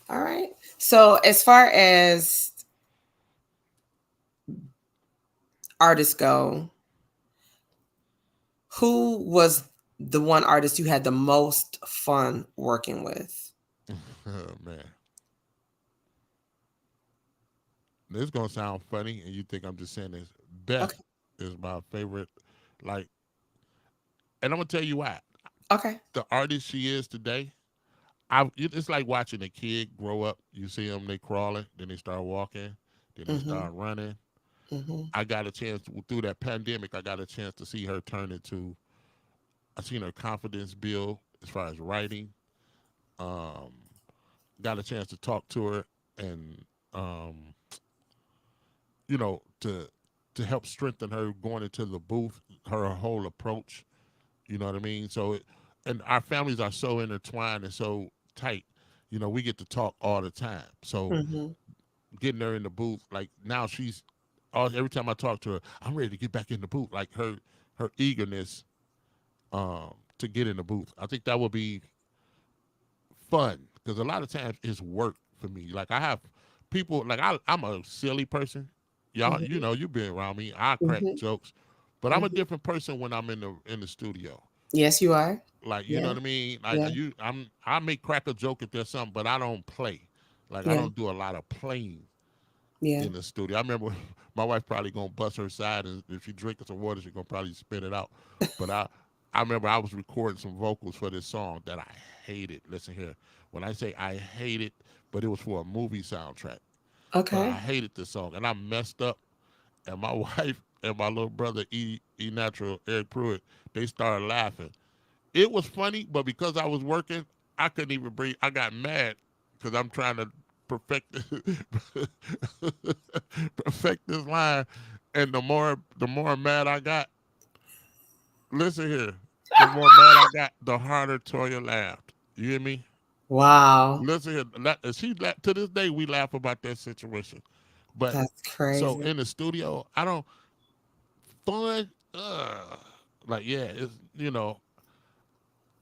All right. So as far as artists go, who was the one artist you had the most fun working with? Oh, man. This is gonna sound funny, and you think I'm just saying this. Beth Okay. is my favorite, like, and I'm gonna tell you why. Okay. The artist she is today, it's like watching a kid grow up. You see them, they crawling, then they start walking, then they Mm-hmm. start running. Mm-hmm. I got a chance through that pandemic. I got a chance to see her turn into. I seen her confidence build as far as writing. Um, got a chance to talk to her and um, to help strengthen her going into the booth, her whole approach. You know what I mean? So, and our families are so intertwined and so tight. We get to talk all the time. So, Mm-hmm. getting her in the booth, like now every time I talk to her, I'm ready to get back in the booth. Like her eagerness to get in the booth. I think that would be fun because a lot of times it's work for me. Like I have people like I'm a silly person. Y'all, Mm-hmm. you've been around me. I crack Mm-hmm. jokes, but I'm a Mm-hmm. different person when I'm in the studio. Yes, you are. Like you know Yeah. what I mean? Yeah. I may crack a joke if there's something, but I don't play. Like I Yeah. don't do a lot of playing Yeah. in the studio. I remember my wife probably gonna bust her side, and if she drinking some water, she gonna probably spit it out. But I remember I was recording some vocals for this song that I hated. Listen here, when I say I hate it, but it was for a movie soundtrack. But I Okay. hated this song, and I messed up. And my wife and my little brother E Natural Eric Pruitt, they started laughing. It was funny, but because I was working, I couldn't even breathe. I got mad because I'm trying to perfect perfect this line, and the more mad I got, listen here, the more mad I got, the harder Toya laughed. You hear me? Wow. Listen here, to this day we laugh about that situation. But That's so crazy. in the studio, I don't fun. Like yeah, it's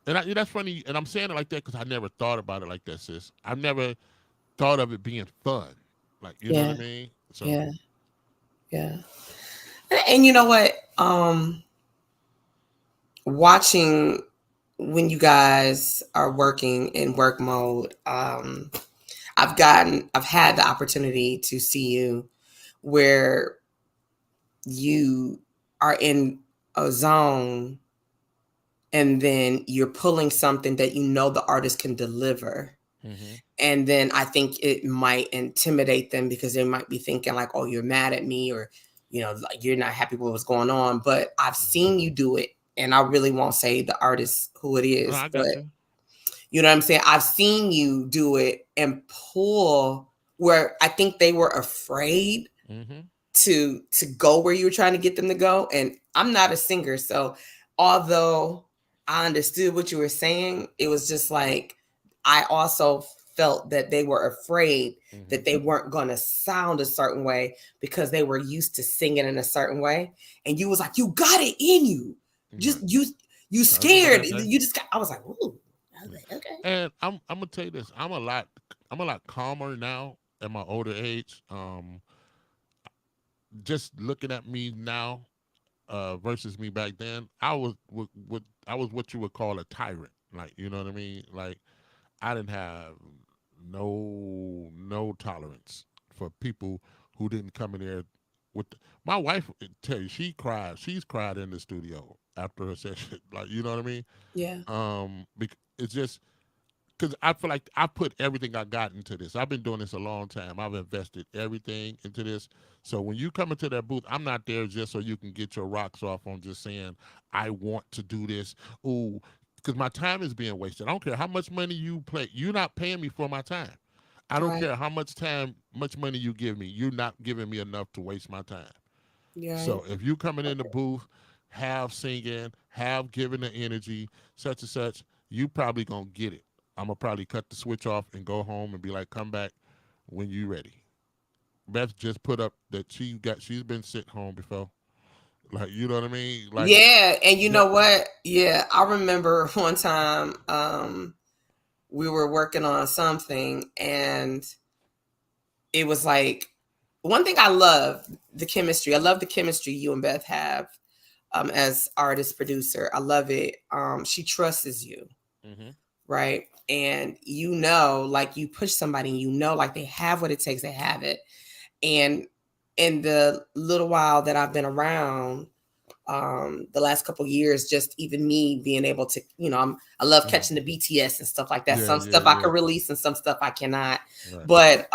and that's funny, and I'm saying it like that because I never thought about it like that, sis. I've never thought of it being fun, like you know what I Yeah. mean. So Yeah. Yeah. And you know what? Watching when you guys are working in work mode, I've had the opportunity to see you where you are in a zone and then you're pulling something that you know the artist can deliver. hmm And then I think it might intimidate them because they might be thinking like, oh, you're mad at me, or like you're not happy with what's going on. But I've seen you do it, and I really won't say the artist who it no, is, I but got you. you know what I'm saying? I've seen you do it and pull where I think they were afraid hmm to go where you were trying to get them to go. And I'm not a singer, so although I understood what you were saying, it was just like I also felt that they were afraid hmm that they weren't going to sound a certain way because they were used to singing in a certain way. And you was like, you got it in you. Right. Just you I remember scared. that day. You just got, I was like, ooh. I was Yeah. like, okay. And I'm gonna tell you this. I'm a lot calmer now at my older age. Just looking at me now versus me back then, I was what you would call a tyrant. Like you know what I mean? Like I didn't have no tolerance for people who didn't come in there with my wife. Tell you, she cried. She's cried in the studio after her session. Like you know what I mean? Yeah. It's just because I feel like I put everything I got into this. I've been doing this a long time. I've invested everything into this. So when you come into that booth, I'm not there just so you can get your rocks off on just saying, I want to do this. Ooh, because my time is being wasted. I don't care how much money you play. You're not paying me for my time. I don't Right. care how much money you give me. You're not giving me enough to waste my time. You're right. So if you coming in the booth, have singing, have giving the energy, such and such, you probably gonna get it. I'm gonna probably cut the switch off and go home and be like, come back when you ready. Beth just put up that she's been sick home before. Like you know what I mean? Like Yeah, and you that. know what? Yeah, I remember one time we were working on something and it was like one thing I love the chemistry. I love the chemistry you and Beth have as artist producer. I love it. She trusts you, hmm right? And like you push somebody and like they have what it takes, they have it. And in the little while that I've been around, the last couple years, just even me being able to, I love Mm. catching the BTS and stuff like that. Yeah, Some yeah, stuff I yeah. can release and some stuff I cannot. Right. But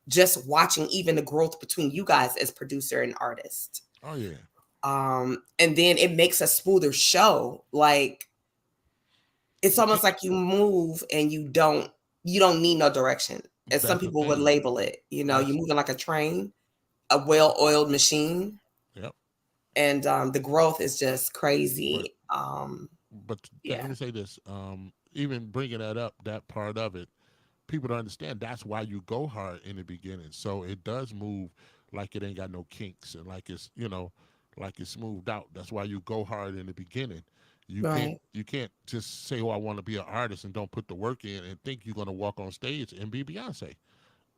just watching even the growth between you guys as producer and artist. Oh yeah. And then it makes a smoother show. Like it's Eh, almost like you move and you don't need no direction. As some That's the people would thing. label it. You're That's moving like a train, a well-oiled machine, yep. and the growth is just But crazy. let Yeah, me say this. Even bringing that up, that part of it, people don't understand. That's why you go hard in the beginning, so it does move like it ain't got no kinks and like it's like it's smoothed out. That's why you go hard in the beginning. right. You can't just say, "Oh, I want to be an artist," and don't put the work in and think you're gonna walk on stage and be Beyonce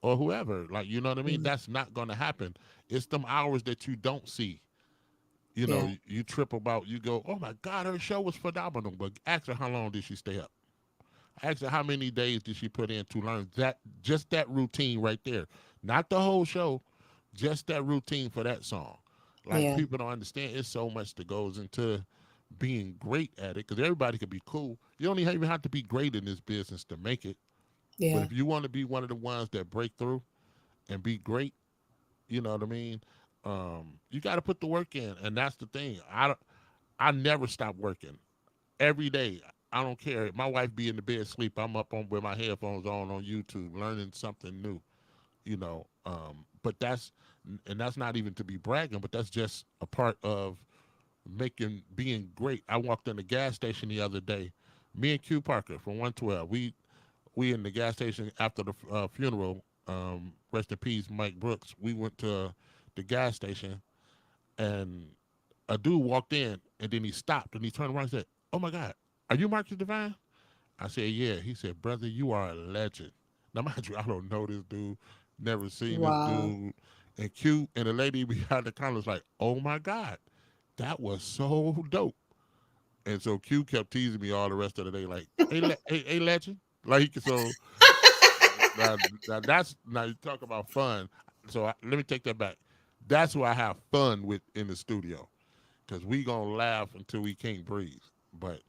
or whoever. Like, you know what I mean? Mhm. That's not gonna happen. It's them hours that you don't see. Yeah, You trip about. You go, "Oh my God, her show was phenomenal," but ask her how long did she stay up. Ask her how many days did she put in to learn that, just that routine right there, not the whole show, just that routine for that song. Like, yeah, people don't understand. It's so much that goes into being great at it, because everybody could be cool. You don't even have to be great in this business to make it. But yeah, if you want to be one of the ones that break through and be great, you know what I mean. You got to put the work in, and that's the thing. I never stop working every day. I don't care. My wife be in the bed sleep. I'm up on with my headphones on YouTube, learning something new. But that's not even to be bragging, but that's just a part of being great. I walked in the gas station the other day. Me and Q Parker from 112. We in the gas station after the funeral. Rest in peace, Mike Brooks. We went to the gas station, and a dude walked in, and then he stopped and he turned around and said, "Oh my God, are you Marcus Devine?" I said, "Yeah." He said, "Brother, you are a legend." Now, mind you, I don't know this dude, never seen this wow, dude. And Q and the lady behind the counter was like, "Oh my God, that was so dope." And so Q kept teasing me all the rest of the day, like, hey, legend. Like, so now, now you talk about fun. So let me take that back. That's who I have fun with in the studio, because we gonna laugh until we can't breathe. But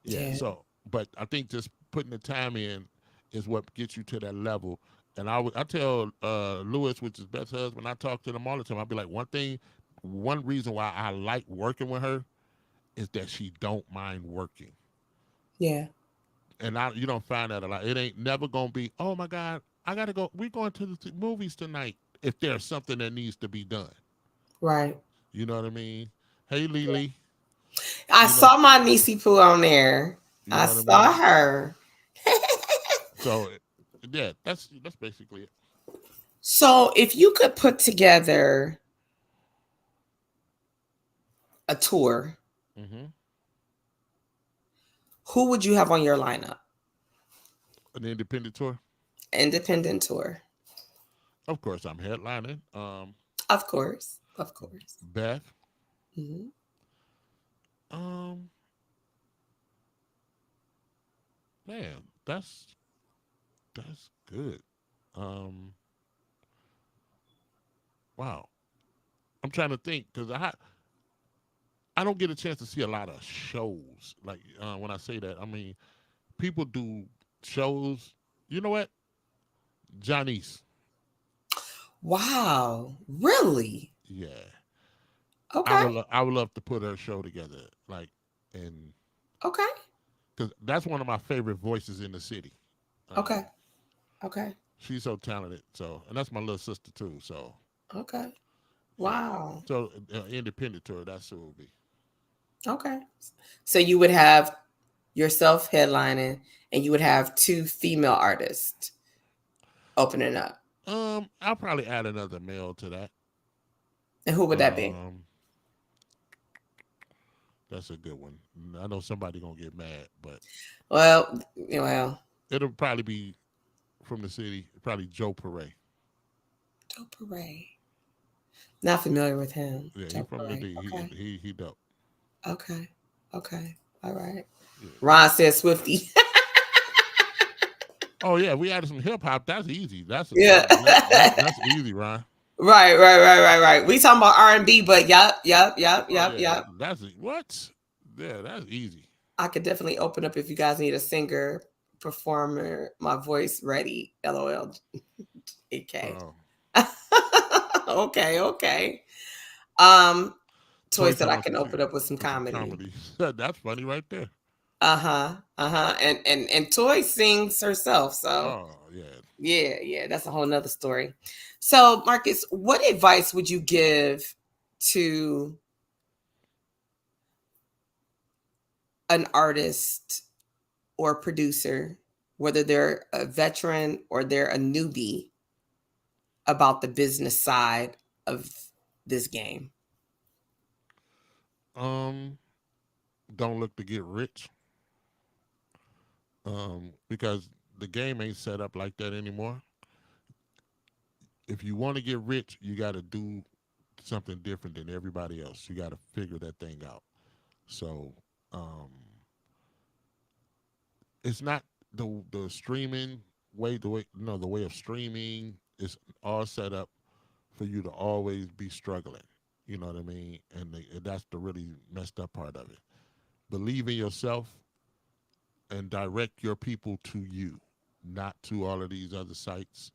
yeah, yeah, but I think just putting the time in is what gets you to that level. And I tell Lewis, which is Beth's husband, I talk to them all the time. I'll be like, one reason why I like working with her is that she don't mind working. yeah, And you don't find that a lot. It ain't never gonna be, "Oh my God, I gotta go. We're going to the movies tonight." If there's something that needs to be done, right. you know what I mean. Hey, Lily, I you know, saw my niecey poo on there. you I know what I saw mean. her. So yeah, that's basically it. So, if you could put together a tour, Hmm. who would you have on your lineup? An independent tour. Independent tour, Of course, I'm headlining. of course, of course. Beth. Mhm. Um, Man, that's good. Um, wow. I'm trying to think, because I don't get a chance to see a lot of shows. Like, when I say that, I mean people do shows. You know what, Janice? Wow, really? Yeah, Okay, I would love to put her show together. Like, and okay, because that's one of my favorite voices in the city. okay, Um, okay, she's so talented. So, and that's my little sister too. So, okay. yeah. Wow. So, independent tour. That's who it would be. Okay. So you would have yourself headlining, and you would have two female artists opening up. I'll probably add another male to that. And who would that be? Um, that's a good one. I know somebody gonna get mad, but Well, it'll probably be from the city. Probably Joe Perret. Joe Parade. Not familiar with him. Yeah, he Joe from the Parade. D. Okay. He dope. Okay. Okay. All right. Yeah. Ron says Swifty. Oh yeah, we added some hip hop. That's easy. Yeah. That's easy, Ryan. Right. We talking about R&B, but Oh yeah, yep. that's what. Yeah, that's easy. I could definitely open up if you guys need a singer, performer, my voice ready. LOL. AK. Oh, Okay. Um, Toy Toy said I talking can open up with some with some comedy. comedy. That's funny right there. And Toy sings herself, so Oh yeah. yeah, that's a whole nother story. So, Marcus, what advice would you give to an artist or producer, whether they're a veteran or they're a newbie, about the business side of this game? Um, don't look to get rich. Because the game ain't set up like that anymore. If you want to get rich, you got to do something different than everybody else. You got to figure that thing out. So, um, it's not the streaming way. The way of streaming is all set up for you to always be struggling. You know what I mean? And that's the really messed up part of it. Believe in yourself and direct your people to you, not to all of these other sites,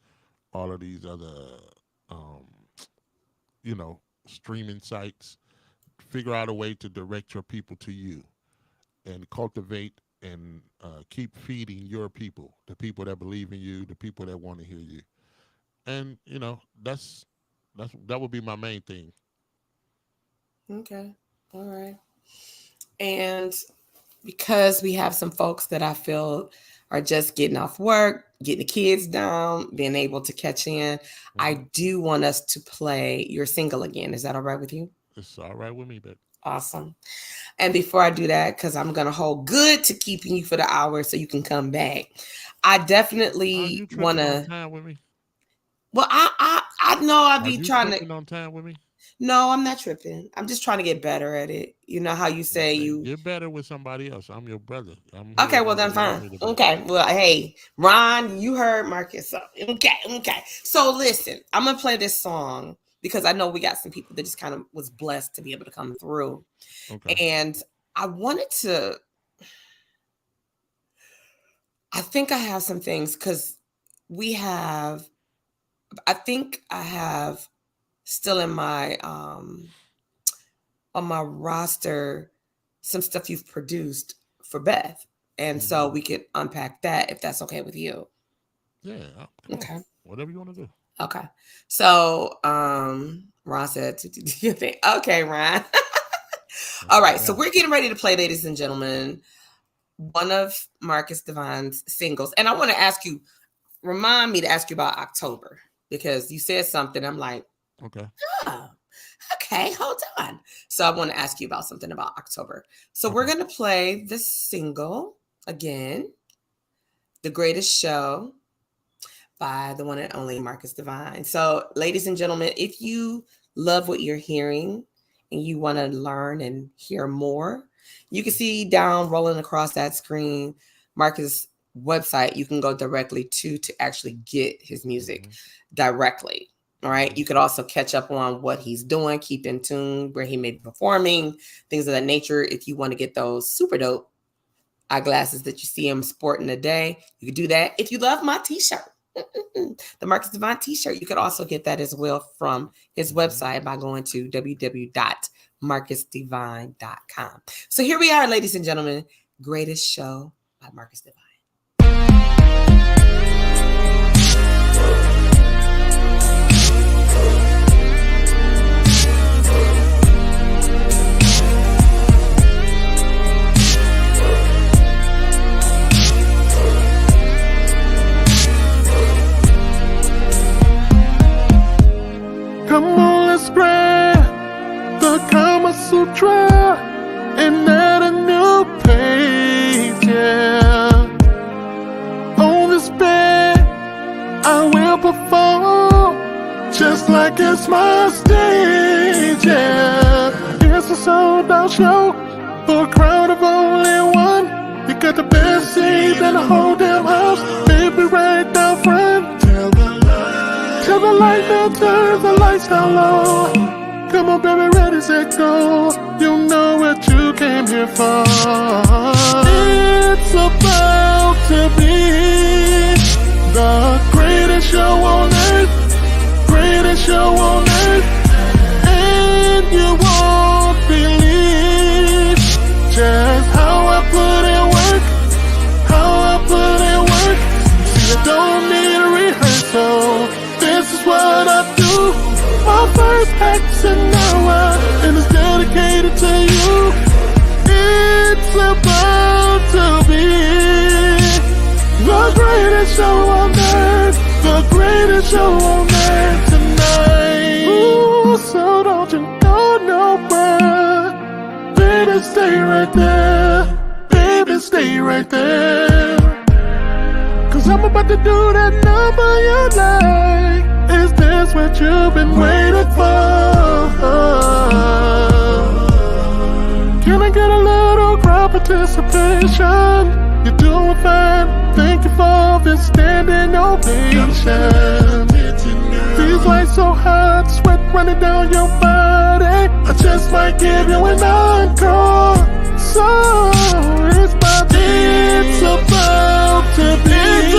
all of these other, um, streaming sites. Figure out a way to direct your people to you and cultivate and keep feeding your people, the people that believe in you, the people that want to hear you. And that would be my main thing. Okay. All right. And because we have some folks that I feel are just getting off work, getting the kids down, being able to catch in, I Mm-hmm. do want us to play your single again. Is that all right with you? It's all right with me, but Awesome. And before I do that, because I'm going to hold good to keeping you for the hour so you can come back, I are you definitely want tripping on to. time with me? Well, I know I'll Are be you trying to. tripping on time with me? No, I'm not tripping. I'm just trying to get better at it. You know how you say Okay, you. get better with somebody else. I'm your brother. I'm here Okay, if well you then really want fine. me to be. Okay, well hey, Ron, you heard Marcus. So, okay. So listen, I'm gonna play this song because I know we got some people that just kind of was blessed to be able to come through, Okay. and I wanted to. I think I have some things because we have. I think I have still in my on my roster some stuff you've produced for Beth. And Hmm. so we could unpack that if that's okay with you. Yeah. Come on. Okay. Whatever you want to do. Okay. So Ron said do you think okay, Ron. All Okay. right. So Got it. we're getting ready to play, ladies and gentlemen, one of Marcus Devine's singles. And I want to ask you, remind me to ask you about October because you said something. I'm like, Okay. oh, okay, hold on. So I want to ask you about something about October. So we're Okay. going to play the single again, The Greatest Show by the one and only Marcus Devine. So, ladies and gentlemen, if you love what you're hearing and you want to learn and hear more, you can see down rolling across that screen Marcus' website. You can go directly to actually get his music Hmm. directly. All right. Hmm. You could also catch up on what he's doing, keep in tune where he may be performing, things of that nature. If you want to get those super dope eyeglasses that you see him sporting today, you can do that. If you love my t-shirt, the Marcus Devine t-shirt, you could also get that as well from his Hmm. website by going to www.marcusdevine.com. So here we are, ladies and gentlemen, Greatest Show by Marcus Devine. Come on, let's grab the Kama Sutra and add a new page, yeah. On this bed, I will perform just like it's my stage, yeah. It's a sold-out show for a crowd of only one. You got the best seat in the whole damn house. Baby, light now turns the lights down low. Come on, baby, ready, set, go. You know what you came here for. It's about to be the greatest show on earth. Greatest show on earth. And you won't believe just how I put in work. How I put in work. See, I don't need a rehearsal. This is what I do. My first act's an hour, and it's dedicated to you. It's about to be the greatest show on earth. The greatest show on earth tonight. Ooh, so don't you go nowhere. Baby, stay right there. Baby, stay right there. Cause I'm about to do that number you like. Is this what you've been waiting for? Can I get a little crowd participation? You're doing fine. Thank you for this standing ovation. These lights so hot, sweat running down your body. I just might give you an encore. So it's about to be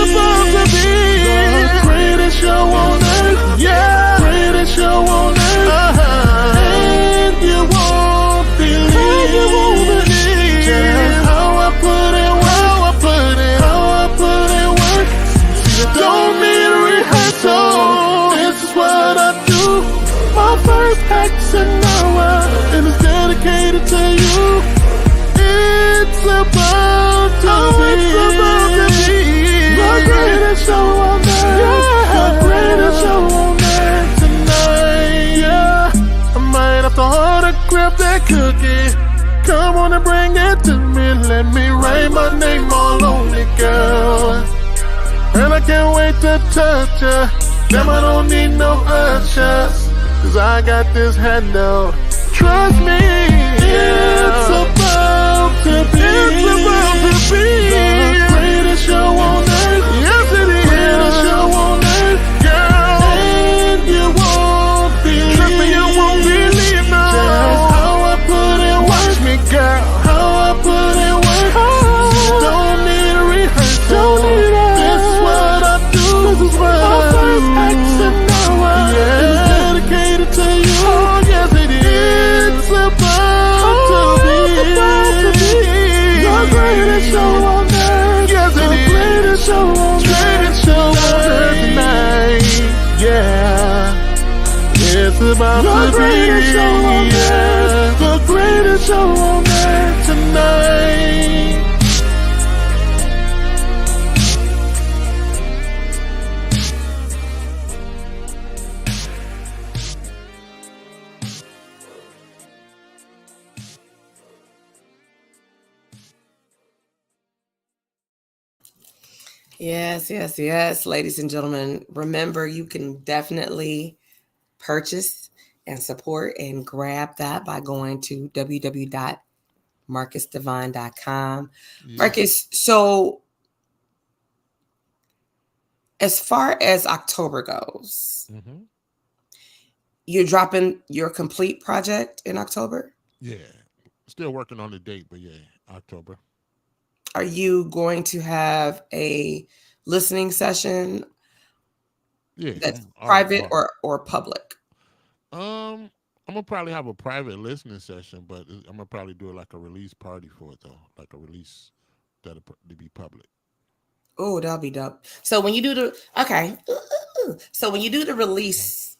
the greatest show on earth. Yeah, greatest show on earth. And you won't believe just how I put in work. How I put in work. See, I don't need a rehearsal. This is what I do. My first act's an hour, and it's dedicated to you. It's about to be the greatest show on earth. The greatest show on earth tonight. Yeah, I might have to autograph that cookie. Come on and bring it to me. Let me write my name all on it, girl. And I can't wait to touch ya. Damn, I don't need no ushers. Cause I got this handle. Trust me, it's about to be the greatest show on earth. Yes, it is. Greatest show on earth, girl. And you won't believe. Trust me, you won't believe now. Just how I put in work. Watch me, girl. How I put in work. Don't need a rehearsal. This is what I do. This is what I do. First act's an hour. Yeah. It's dedicated to you. Oh, yes, it is. It's about to be the greatest show on earth. Yes, it is. The greatest show on earth. Greatest show on earth tonight. Yeah. It's about to be the greatest show on earth tonight. Yes, yes, yes, ladies and gentlemen. Remember, you can definitely purchase and support and grab that by going to www.marcusdevine.com. Yeah. Marcus, so as far as October goes, Mm-hmm. you're dropping your complete project in October? Yeah. Still working on the date, but yeah, October. Are you going to have a listening session Yeah. that's private or public? I'm gonna probably have a private listening session, but I'm gonna probably do it like a release party for it though, like a release that'll to be public. Oh, that'll be dope. So when you do the so when you do the release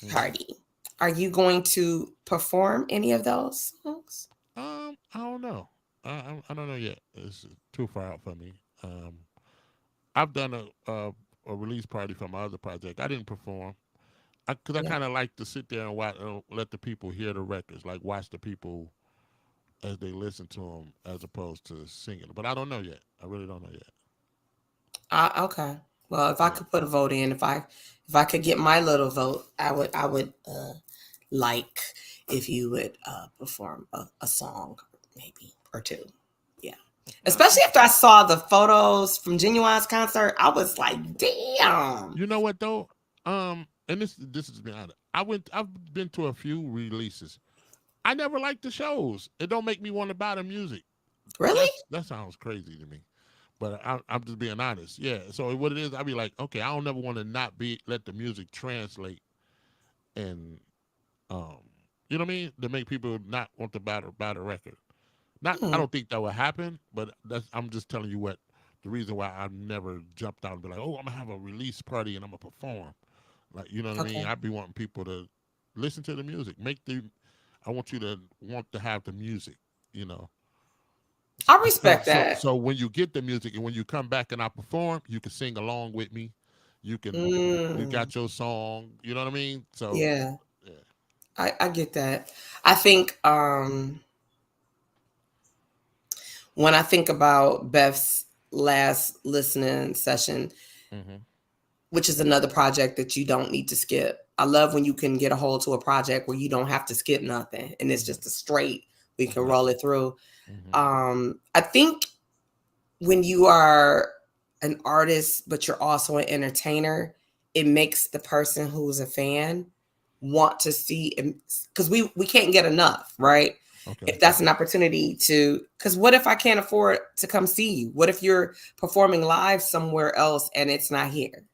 party, are you going to perform any of those songs? I don't know. I don't know yet. It's too far out for me. I've done a release party for my other project. I didn't perform. Because I kind of like to sit there and watch, let the people hear the records, like watch the people as they listen to them, as opposed to singing. But I don't know yet. I really don't know yet. Okay. Well, if I could put a vote in, if I could get my little vote, I would like if you would perform a song, maybe or two. Yeah. Especially after I saw the photos from Genuine's concert, I was like, damn. You know what though? and this is being honest. I've been to a few releases. I never liked the shows. It don't make me want to buy the music. Really? That sounds crazy to me. But I'm just being honest. Yeah. So what it is, I be like, okay, I don't never want to not let the music translate, and you know what I mean, to make people not want to buy the record. Not, I don't think that would happen, but I'm just telling you what the reason why I never jumped out and be like, oh, I'm gonna have a release party and I'm gonna perform. Like, you know what I mean? I'd be wanting people to listen to the music, I want you to want to have the music, you know. I respect that. So when you get the music and when you come back and I perform, you can sing along with me. You got your song, you know what I mean? So yeah. I get that. I think when I think about Beth's last listening session, which is another project that you don't need to skip. I love when you can get a hold to a project where you don't have to skip nothing and it's just a straight, we can roll it through. I think when you are an artist, but you're also an entertainer, it makes the person who's a fan want to see, because we can't get enough, right? If that's an opportunity to, because what if I can't afford to come see you? What if you're performing live somewhere else and it's not here?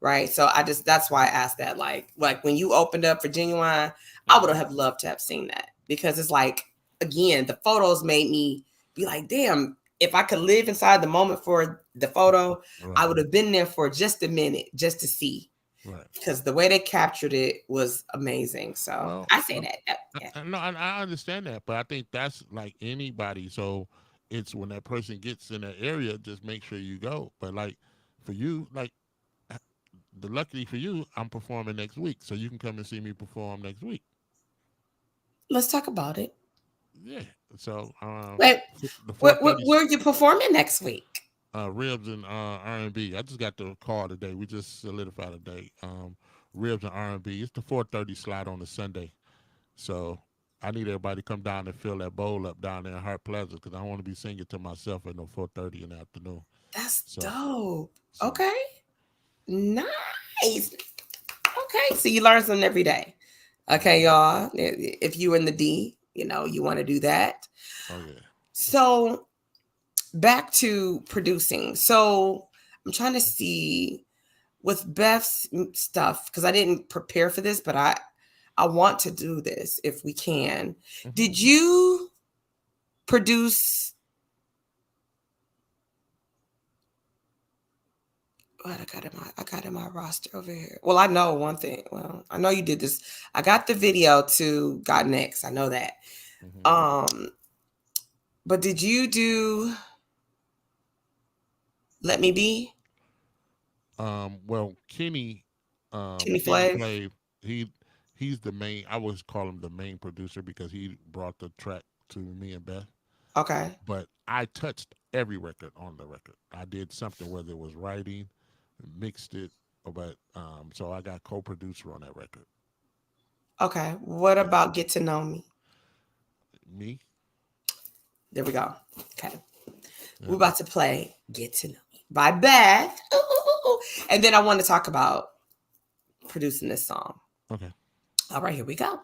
Right. So that's why I asked that. Like when you opened up for Genuine, I would have loved to have seen that, because it's like, again, the photos made me be like, damn, if I could live inside the moment for the photo, I would have been there for just a minute just to see. Right. Because the way they captured it was amazing. So I say that. Yeah. No, I understand that, but I think that's like anybody. So it's when that person gets in that area, just make sure you go. But like for you, like luckily for you, I'm performing next week, so you can come and see me perform next week. Let's talk about it. Yeah. So wait, where are you performing next week? Ribs and R&B. I just got the call today. We just solidified a date. Ribs and R&B. It's the 4:30 slot on the Sunday. So I need everybody to come down and fill that bowl up down there in Hart Plaza, because I don't want to be singing to myself at no 4:30 in the afternoon. That's dope. Okay. Nice. Okay. So you learn something every day. Okay, y'all. If you're in the D, you know, you want to do that. Oh, yeah. So back to producing. So I'm trying to see with Beth's stuff, because I didn't prepare for this, but I want to do this if we can. Did you produce? What I got in my roster over here. Well, I know one thing. Well, I know you did this. I got the video to God Next. I know that. But did you do Let Me Be? Well, Kenny Flav, he's the main. I always call him the main producer because he brought the track to me and Beth. Okay. But I touched every record on the record. I did something, whether it was writing, mixed it, but so I got co-producer on that record. Okay. What about Get to Know Me? Me? There we go. Okay. We're about to play Get to Know Me by Beth. Ooh. And then I want to talk about producing this song. Okay. All right, here we go.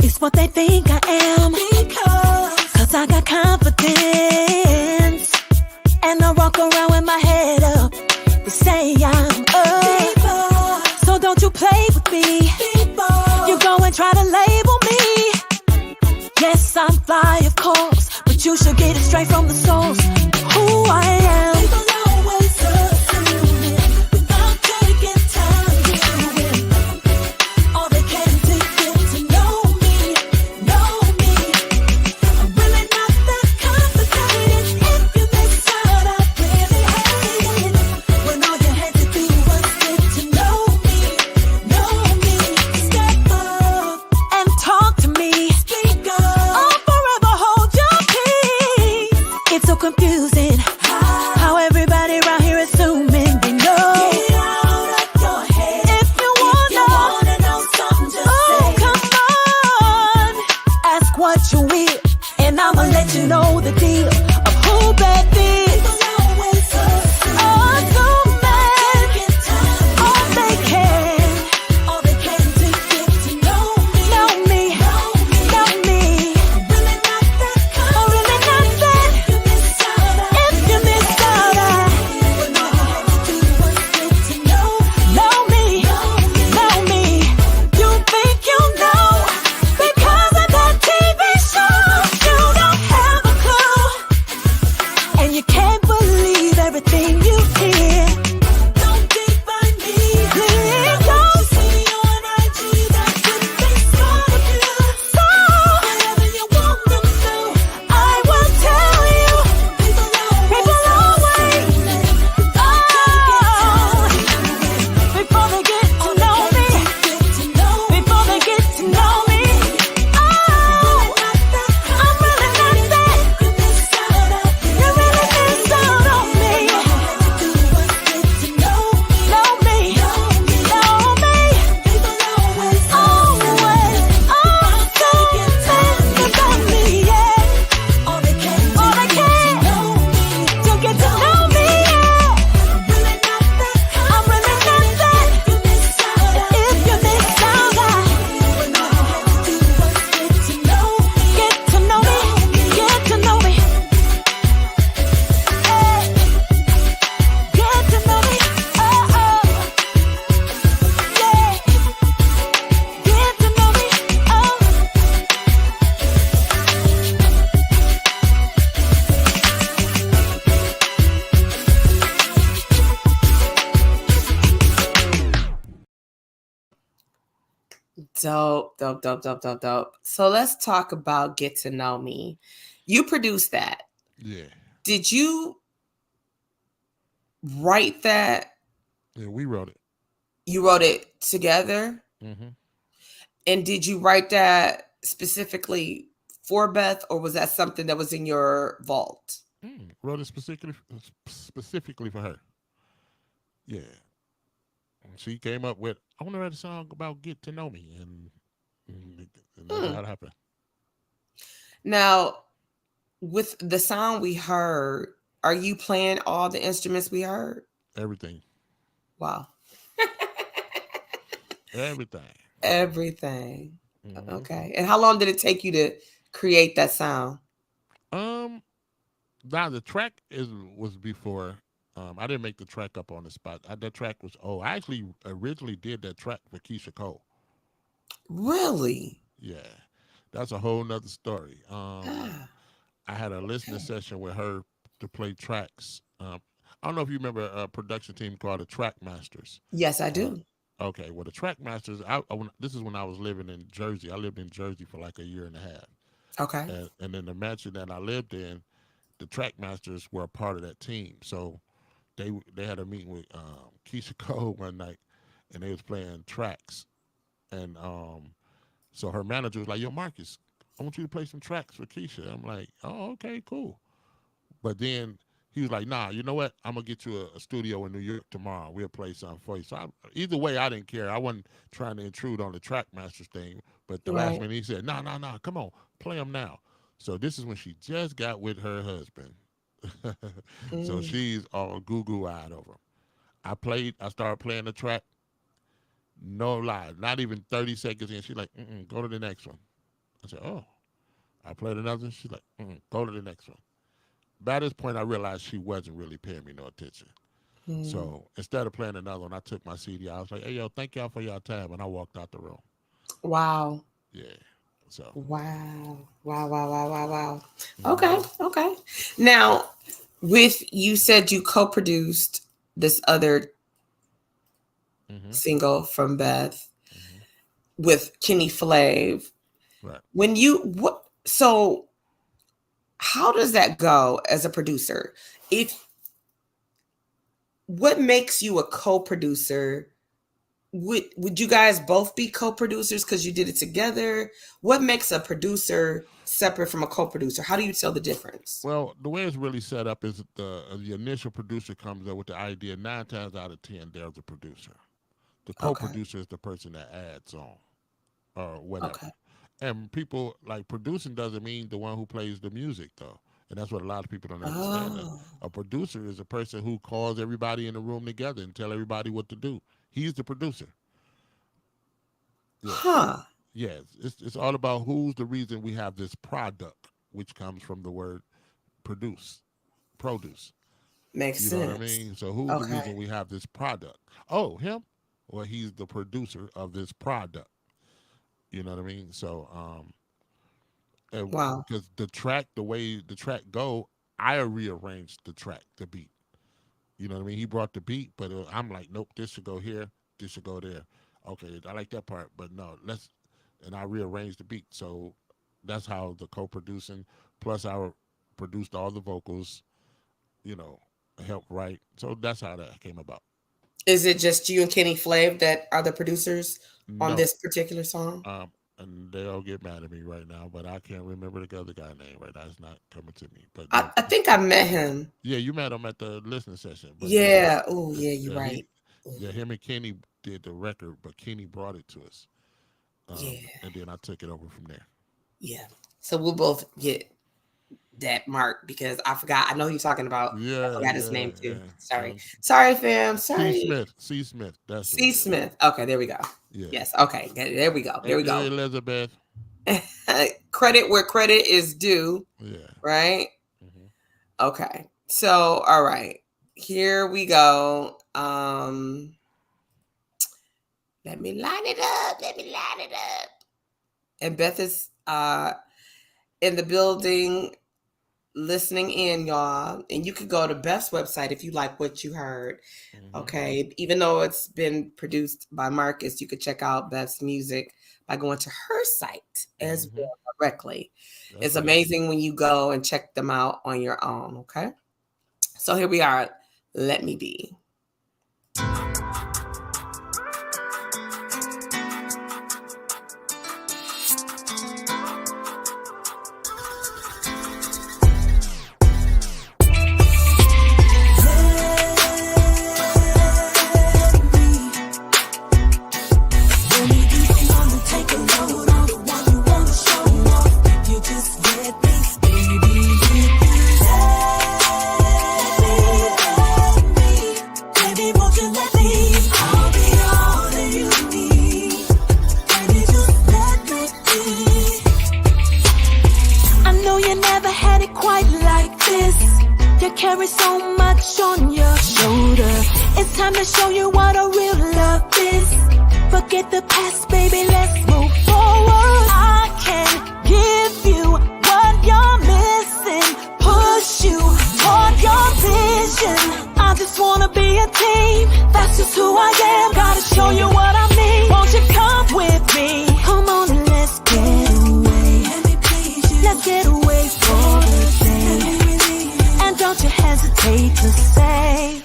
It's what they think I am, because I got confidence and I walk around with my head up. They say I'm up, so don't you play with me. You go and try to label me. Yes, I'm fly, of course, but you should get it straight from the source. Who I am. Confusing. what you will, and I'ma let you know the deal of who Beth is. Oh, so mad, all they can to get to know me. I'm really not that. If you miss out, know me. You think you know because of that TV show. You don't have a clue, and you can't believe everything you hear. Don't define me. Please don't see me on IG. That would be smart of you. So whatever you want them to do, I will tell you. People always, before they get to know me, before they get to know me, oh, I'm really not that. You really miss out on me. Know me. Always, think about me, yeah. All they can to get to know me, yeah. I'm really not that. If you miss out, get to know me. Get to know me. Yeah. Get to know me. Dope. So let's talk about Get to Know Me. You produced that. Yeah. Did you write that? Yeah, we wrote it. You wrote it together? Mm-hmm. And did you write that specifically for Beth, or was that something that was in your vault? Wrote it specifically for her. Yeah. And she came up with, I want to write a song about Get to Know Me. And that's how it happened. Now, with the sound we heard, are you playing all the instruments we heard? Everything. Wow. Everything. Everything. Okay. And how long did it take you to create that sound? Now the track was before. I didn't make the track up on the spot. That track was I actually originally did that track for Keisha Cole. Really? Yeah, that's a whole nother story. I had a listening session with her to play tracks. I don't know if you remember a production team called the Track Masters. Yes, I do. Okay, well the Track Masters. This is when I was living in Jersey. I lived in Jersey for like a year and a half. Okay. And then the mansion that I lived in, the Track Masters were a part of that team. So they had a meeting with Keisha Cole one night, and they was playing tracks, and so her manager was like, "Yo, Marcus, I want you to play some tracks for Keisha." I'm like, "Oh, okay, cool." But then he was like, "Nah, you know what? I'm gonna get you a studio in New York tomorrow. We'll play something for you." So either way, I didn't care. I wasn't trying to intrude on the Track Masters thing. But the last minute, he said, "Nah, come on, play them now." So this is when she just got with her husband. So she's all goo-goo-eyed over him. I started playing the track. No lie, not even 30 seconds in, she's like, go to the next one. I said, oh. I played another one. She's like, go to the next one. By this point, I realized she wasn't really paying me no attention. So instead of playing another one, I took my CD. I was like, hey, yo, thank y'all for y'all time. And I walked out the room. Wow. Yeah. So. Wow. Okay. Now, you said you co-produced this other single from Beth with Kenny Flav. Right. So how does that go as a producer? What makes you a co-producer? Would you guys both be co-producers because you did it together? What makes a producer separate from a co-producer? How do you tell the difference? Well, the way it's really set up is the initial producer comes up with the idea. 9 times out of 10, there's a producer. The co-producer is the person that adds on or whatever. Okay. And people like producing doesn't mean the one who plays the music though. And that's what a lot of people don't understand. Oh. A producer is a person who calls everybody in the room together and tell everybody what to do. He's the producer. Yeah. Huh. Yes. It's all about who's the reason we have this product, which comes from the word produce. Makes You sense. know what I mean? So who's the reason we have this product? Oh, him? Well, he's the producer of this product. You know what I mean? So Wow. because the way the track go, I rearranged the beat. You know what I mean? He brought the beat, but I'm like, nope, this should go here, this should go there. Okay, I like that part, but no, and I rearranged the beat. So that's how the co-producing, plus I produced all the vocals, you know, helped write. So that's how that came about. Is it just you and Kenny Flav that are the producers on No, this particular song? and they'll get mad at me right now, but I can't remember the other guy name right now. It's not coming to me. But I think I met him. yeah, you met him at the listening session. But Yeah. Oh, yeah, you're right. Yeah, him and Kenny did the record, but Kenny brought it to us. Yeah. And then I took it over from there. Yeah. So we'll both get that mark because I forgot. I know you're talking about. Yeah, I forgot his name too. yeah. Sorry, fam. Sorry. C. Smith. That's C. Smith. Okay, there we go. Yeah. Yes. Okay. There we go. There we go. Elizabeth. Credit where credit is due. Yeah. Right. Mm-hmm. Okay. So, all right. Here we go. Let me line it up. And Beth is in the building listening in, y'all. And you could go to Beth's website if you like what you heard. Mm-hmm. Okay. Even though it's been produced by Marcus, you could check out Beth's music by going to her site as well directly. It's amazing when you go and check them out on your own. Okay. So here we are. Let Me Be. Carry so much on your shoulder. It's time to show you what a real love is. Forget the past, baby, let's move forward. I can give you what you're missing, push you toward your vision. I just wanna be a team, that's just who I am. Gotta show you what I mean, won't you come with me? Come on and let's get away. Let's get away for the day. Don't you hesitate to say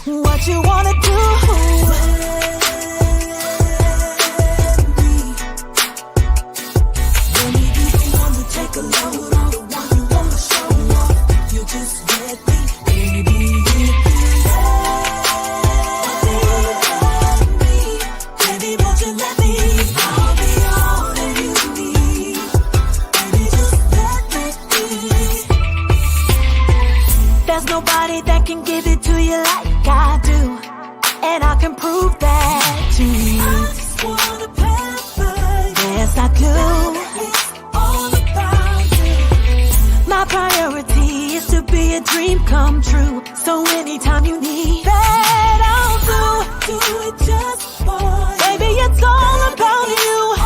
what you wanna do. When you be the one to take a load off, the one you wanna show off, you just let me, baby, baby, won't you let me? I'll be all that you need. Baby, just let me be. There's nobody that can give it to you like I do, and I can prove that to you. I just wanna pamper you. Yes, I do. It's all about you. My priority is to be a dream come true. So anytime you need that, I'll do it just for you. Baby, it's all about you.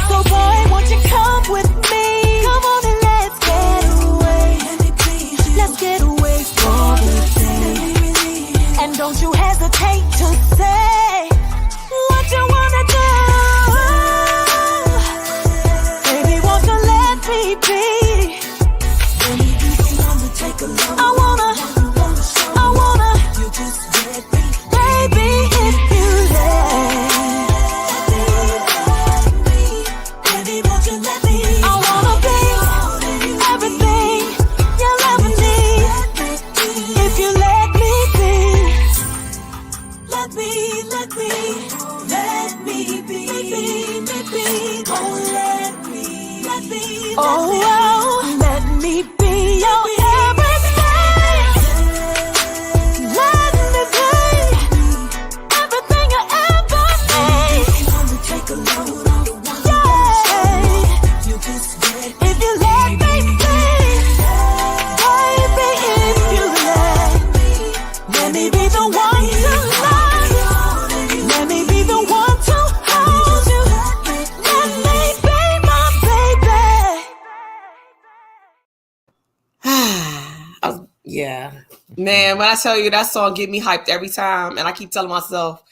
So boy, won't you come with me? Come on and let's get away. Let's get away for the day. And don't you hesitate to say what you wanna do. Baby, won't you let me be? I wanna, you just let me. Baby, if you let me, baby, won't you let me? I wanna be everything you'll ever need. If you let me be, let me be, don't let Yeah. Man, when I tell you that song get me hyped every time, and I keep telling myself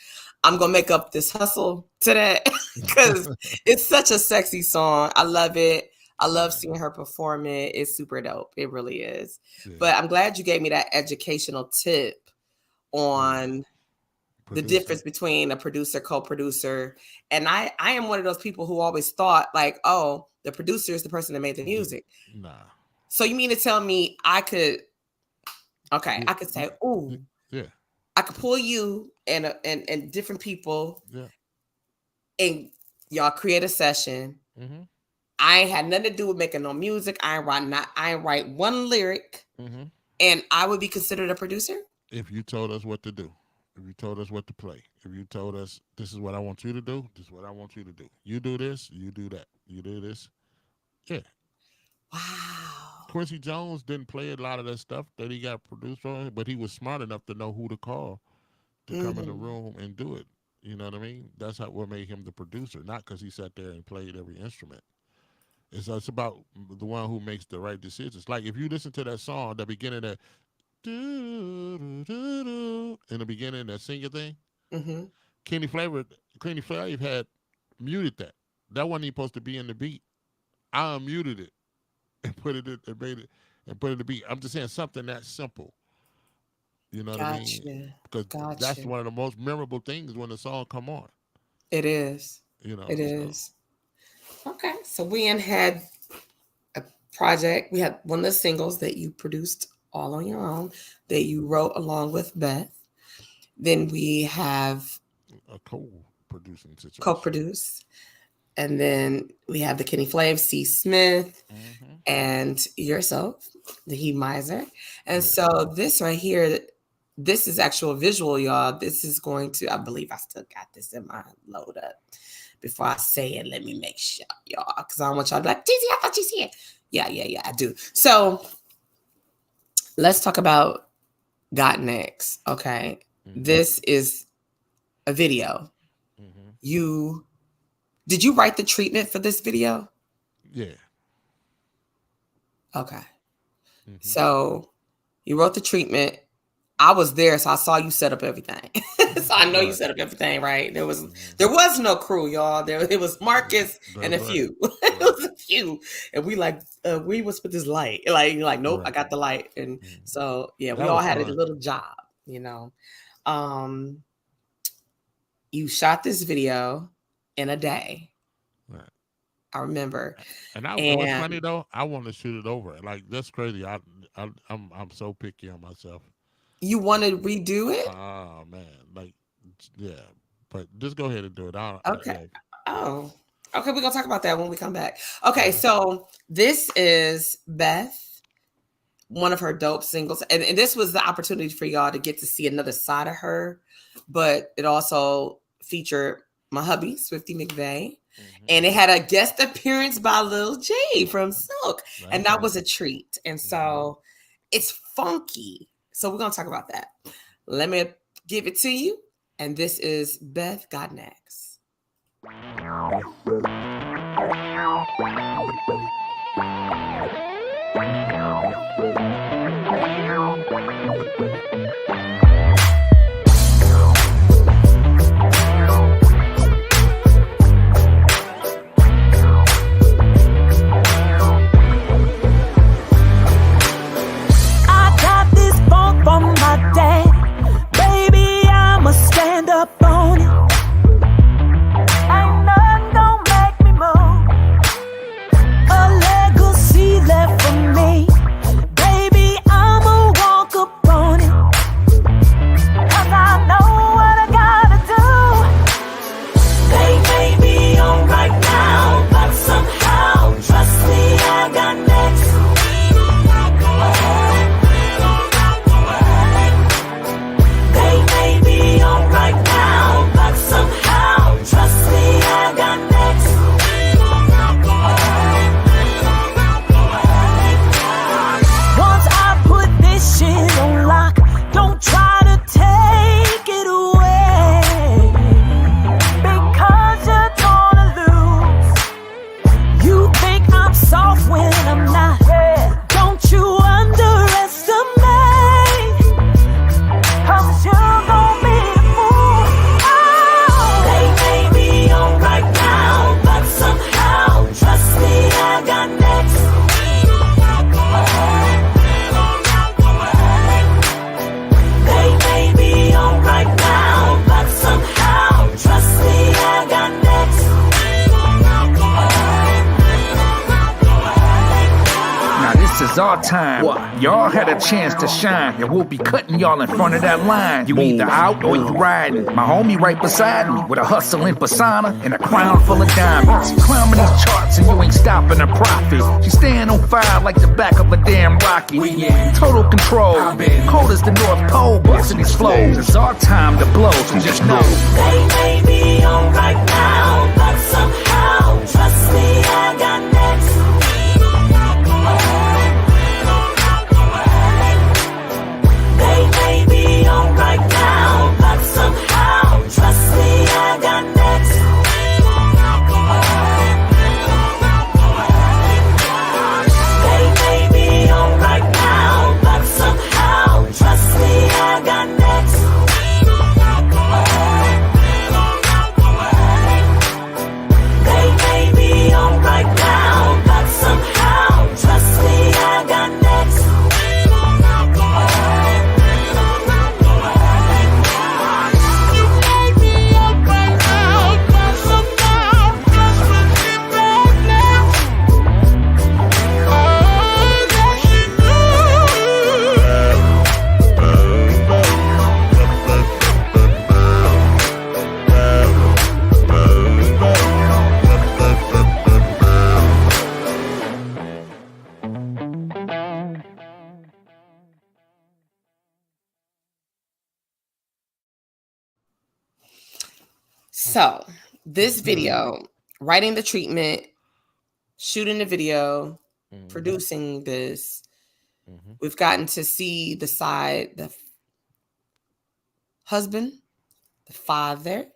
I'm gonna make up this hustle to that because it's such a sexy song. I love it. I love seeing her perform it. It's super dope. It really is. Yeah. But I'm glad you gave me that educational tip on the difference between a producer, co-producer. And I am one of those people who always thought like, oh, the producer is the person that made the music. Nah. So you mean to tell me I could say, ooh, yeah, I could pull you and different people, and y'all create a session. Mm-hmm. I ain't had nothing to do with making no music. I ain't write one lyric, and I would be considered a producer if you told us what to do. If you told us what to play, if you told us this is what I want you to do, this is what I want you to do. You do this, you do that. You do this. Yeah. Wow. Quincy Jones didn't play a lot of that stuff that he got produced on, but he was smart enough to know who to call to come in the room and do it. You know what I mean? That's what made him the producer, not because he sat there and played every instrument. It's about the one who makes the right decisions. Like if you listen to that song, the beginning that in the beginning, that singer thing, Kenny Flavor had muted that. That wasn't even supposed to be in the beat. I unmuted it and put it in, and made it and put it in the beat. I'm just saying something that simple. You know what I mean? Because that's one of the most memorable things when the song come on. It is. You know, it is. Okay, so we had a project. We had one of the singles that you produced all on your own that you wrote along with Beth. Then we have a co-producing situation. Co-produce. And then we have the Kenny Flav, C. Smith, and yourself, the Heat Mizer. And so this right here, this is actual visual, y'all. This is going to, I believe I still got this in my load up. Before I say it, let me make sure, y'all, because I don't want y'all to be like, TZ, I thought you see it. Yeah, I do. So let's talk about Got Next. Okay. This is a video. Did you write the treatment for this video? Yeah. Okay. So you wrote the treatment. I was there, so I saw you set up everything. So I know you set up everything, right? There was no crew, y'all. It was Marcus and a few. It was a few, and we was put this light. Like nope, I got the light, and so yeah, we all had a little job, you know. You shot this video in a day. Right. I remember. And what's funny though, I want to shoot it over. Like that's crazy. I'm so picky on myself. You want to redo it? Oh man, like yeah. But just go ahead and do it. Okay. Okay. We're gonna talk about that when we come back. Okay, so this is Beth, one of her dope singles, and this was the opportunity for y'all to get to see another side of her, but it also featured my hubby, Swifty McVeigh, and it had a guest appearance by Lil J from Silk, and that was a treat. And so it's funky. So we're gonna talk about that. Let me give it to you. And this is Beth Got Next. Stand up on it. Ain't nothing gonna make me move. A legacy left this is our time. Y'all had a chance to shine, and we'll be cutting y'all in front of that line. You either out or you riding. My homie right beside me with a hustling persona and a crown full of diamonds. Climbing these charts and you ain't stopping a profit. She's staying on fire like the back of a damn rocket. We in total control, cold as the North Pole, busting these flows. It's our time to blow, so just know. They may be on right now, but somehow, trust me, I got next. They may be on right now, but somehow, trust me, I got next. They may be on right now, but somehow, trust me, I got next. They may be on right now, but somehow, trust me, I got next. So this video, writing the treatment, shooting the video, producing this, we've gotten to see the side, the husband, the father,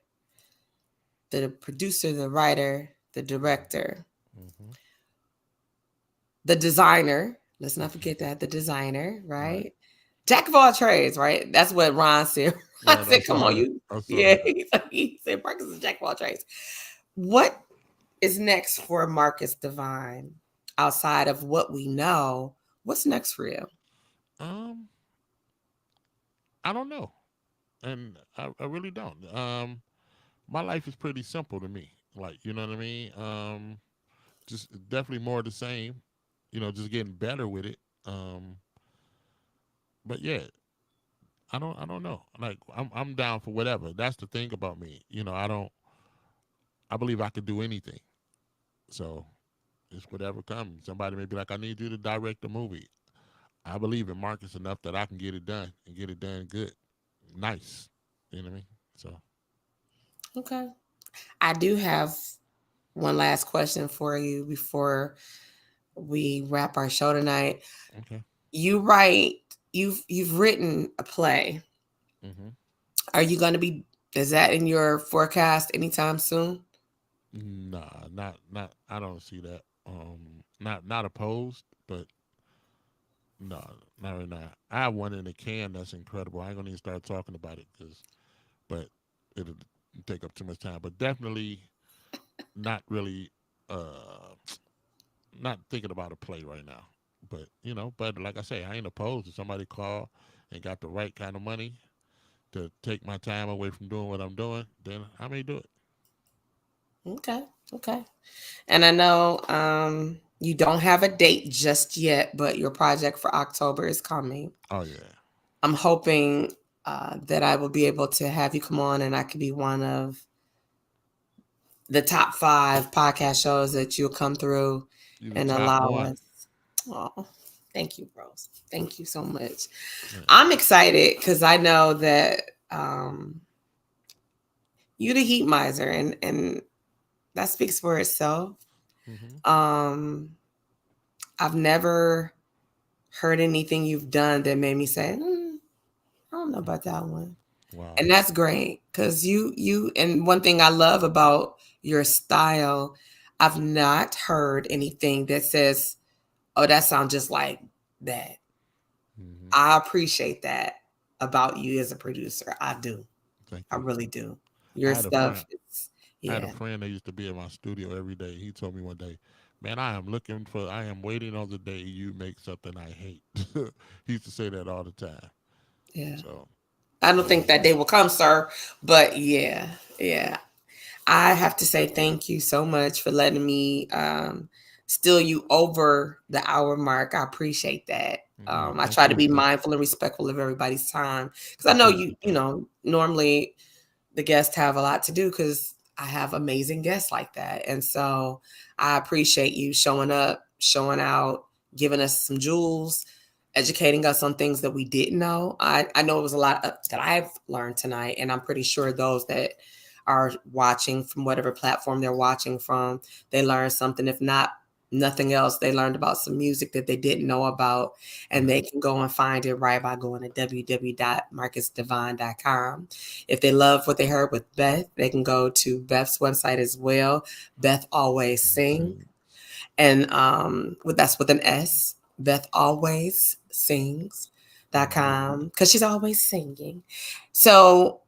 the producer, the writer, the director, the designer. Let's not forget that, the designer, right? Jack of all trades, right? That's what Ron said. I said, come on, you. Yeah, he said Marcus is Jack of all trades. What is next for Marcus Devine outside of what we know? What's next for you? I don't know. And I really don't. My life is pretty simple to me. Like, you know what I mean? Just definitely more of the same, just getting better with it. But yeah, I don't know. Like I'm down for whatever. That's the thing about me. I believe I could do anything. So it's whatever comes. Somebody may be like, I need you to direct a movie. I believe in Marcus enough that I can get it done and get it done good. Nice. You know what I mean? So okay. I do have one last question for you before we wrap our show tonight. Okay. You've written a play. Are you going to be, is that in your forecast anytime soon? Nah, not I don't see that. Not opposed, but no, not right now. I have one in the can that's incredible. I ain't gonna even start talking about it but it'll take up too much time. But definitely not really not thinking about a play right now. But but like I say, I ain't opposed to somebody call and got the right kind of money to take my time away from doing what I'm doing, then I may do it. Okay. And I know you don't have a date just yet, but your project for October is coming. Oh yeah. I'm hoping that I will be able to have you come on and I could be one of the top 5 podcast shows that you'll come through and allow us. Oh, thank you, bros. Thank you so much. Yeah. I'm excited because I know that you the Heat Mizer, and that speaks for itself. I've never heard anything you've done that made me say, I don't know about that one. Wow. And that's great because you and one thing I love about your style, I've not heard anything that says, oh, that sounds just like that. I appreciate that about you as a producer. I do. I really do. Your stuff is, yeah. I had a friend that used to be in my studio every day. He told me one day, man, I am waiting on the day you make something I hate. He used to say that all the time. Yeah. So I don't think that day will come, sir. But yeah. I have to say thank you so much for letting me steal you over the hour mark. I appreciate that. I Thank try to you. be mindful and respectful of everybody's time because I know you know, normally the guests have a lot to do because I have amazing guests like that. And so I appreciate you showing up, showing out, giving us some jewels, educating us on things that we didn't know. I know it was a lot that I've learned tonight, and I'm pretty sure those that are watching from whatever platform they're watching from, they learned something. If not, nothing else, they learned about some music that they didn't know about, and they can go and find it right by going to www.marcusdevine.com. If they love what they heard with Beth, they can go to Beth's website as well. Beth Always Sing, and that's with an S. Beth Always Sings.com, because she's always singing. So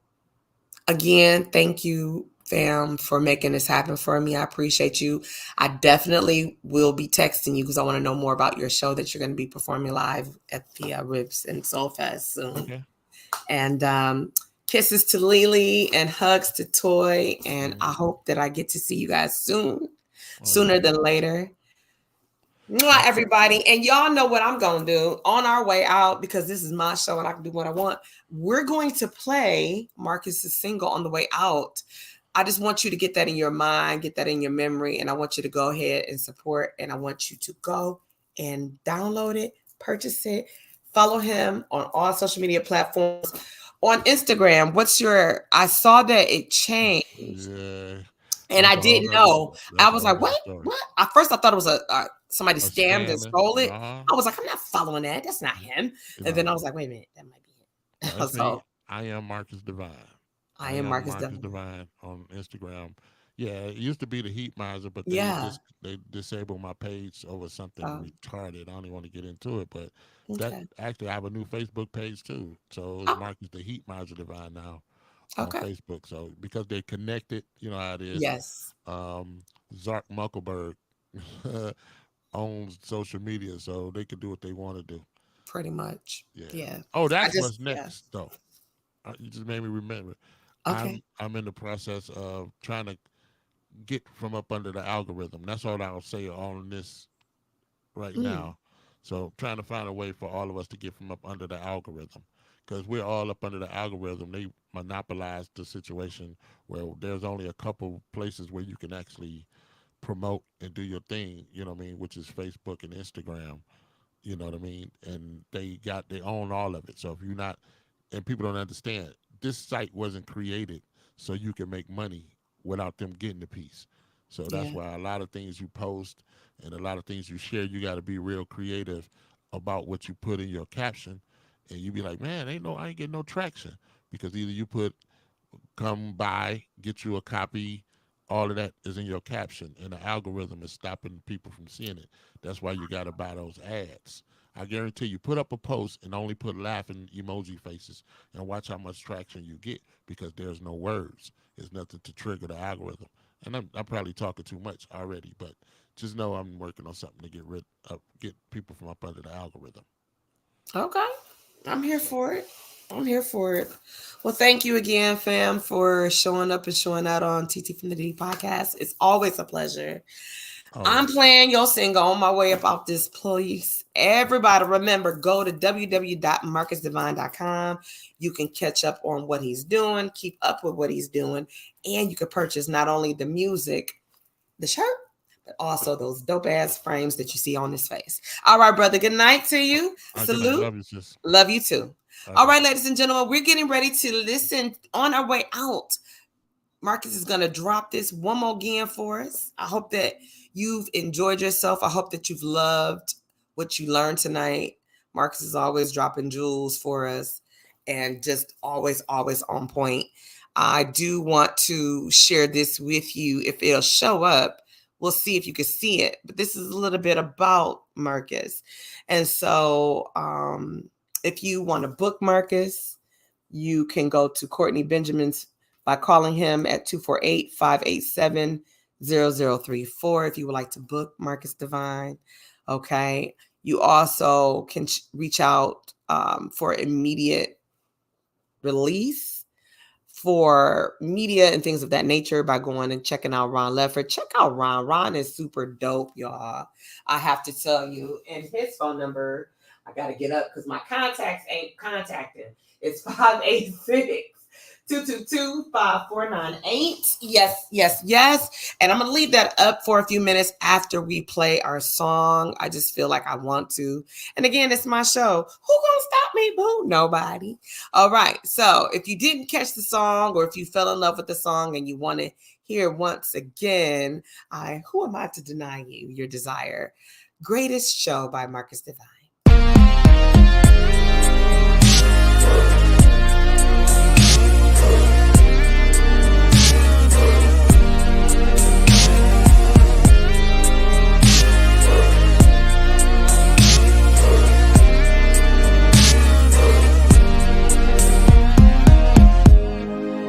again, thank you, fam, for making this happen for me. I appreciate you. I definitely will be texting you because I want to know more about your show that you're going to be performing live at the Ribs and Soul Fest soon. Okay. And kisses to Lily and hugs to Toy. And I hope that I get to see you guys soon, sooner than later. Mwah, everybody. And y'all know what I'm going to do on our way out, because this is my show and I can do what I want. We're going to play Marcus's single on the way out. I just want you to get that in your mind, get that in your memory. And I want you to go ahead and support. And I want you to go and download it, purchase it, follow him on all social media platforms. On Instagram, I saw that it changed. Yeah. And I didn't know. I was like, what? At first, I thought it was somebody scammed and stole it. I was like, I'm not following that. That's not him. And then I was like, wait a minute, that might be him. So I am Marcus Devine. I am Marcus Devine on Instagram. Yeah, it used to be the Heat Mizer, but they disabled my page over something retarded. I don't even want to get into it, but that actually I have a new Facebook page too. So it's Marcus the Heat Mizer Devine now on Facebook. So because they're connected, you know how it is. Yes. Zark Muckelberg owns social media, so they can do what they want to do. Pretty much. Yeah. Oh, that's what's next, though. You just made me remember. Okay. I'm in the process of trying to get from up under the algorithm. That's all I'll say on this right now. So trying to find a way for all of us to get from up under the algorithm, because we're all up under the algorithm. They monopolized the situation where there's only a couple places where you can actually promote and do your thing, you know what I mean, which is Facebook and Instagram, you know what I mean, and they own all of it. So if you're not, and people don't understand, this site wasn't created so you can make money without them getting the piece. So that's why a lot of things you post and a lot of things you share, you got to be real creative about what you put in your caption. And you be like, man, I ain't getting no traction, because either you put come by, get you a copy, all of that is in your caption, and the algorithm is stopping people from seeing it. That's why you got to buy those ads. I guarantee you, put up a post and only put laughing emoji faces and watch how much traction you get, because there's no words. There's nothing to trigger the algorithm. And I'm probably talking too much already, but just know I'm working on something to get people from up under the algorithm. Okay. I'm here for it. Well, thank you again, fam, for showing up and showing out on TT from the D podcast. It's always a pleasure. I'm playing your single on my way up off this place. Everybody, remember, go to www.marcusdevine.com. You can catch up on what he's doing, keep up with what he's doing, and you can purchase not only the music, the shirt, but also those dope ass frames that you see on his face. All right, brother. Good night to you. Salute. Love you, sis. Love you too. Okay. All right, ladies and gentlemen, we're getting ready to listen on our way out. Marcus is going to drop this one more again for us. I hope that you've enjoyed yourself. I hope that you've loved what you learned tonight. Marcus is always dropping jewels for us and just always on point. I do want to share this with you. If it'll show up, we'll see if you can see it. But this is a little bit about Marcus. And so if you want to book Marcus, you can go to Courtney Benjamin's by calling him at 248-587-0034 if you would like to book Marcus Devine. Okay. You also can reach out for immediate release for media and things of that nature by going and checking out Ron Lefford. Check out Ron. Ron is super dope, y'all. I have to tell you. And his phone number, I got to get up because my contacts ain't contacting. It's 586-222-5498. Yes, yes, yes. And I'm going to leave that up for a few minutes after we play our song. I just feel like I want to. And again, it's my show. Who going to stop me, boo? Nobody. All right. So if you didn't catch the song or if you fell in love with the song and you want to hear once again, who am I to deny you your desire? Greatest Show by Marcus Devine.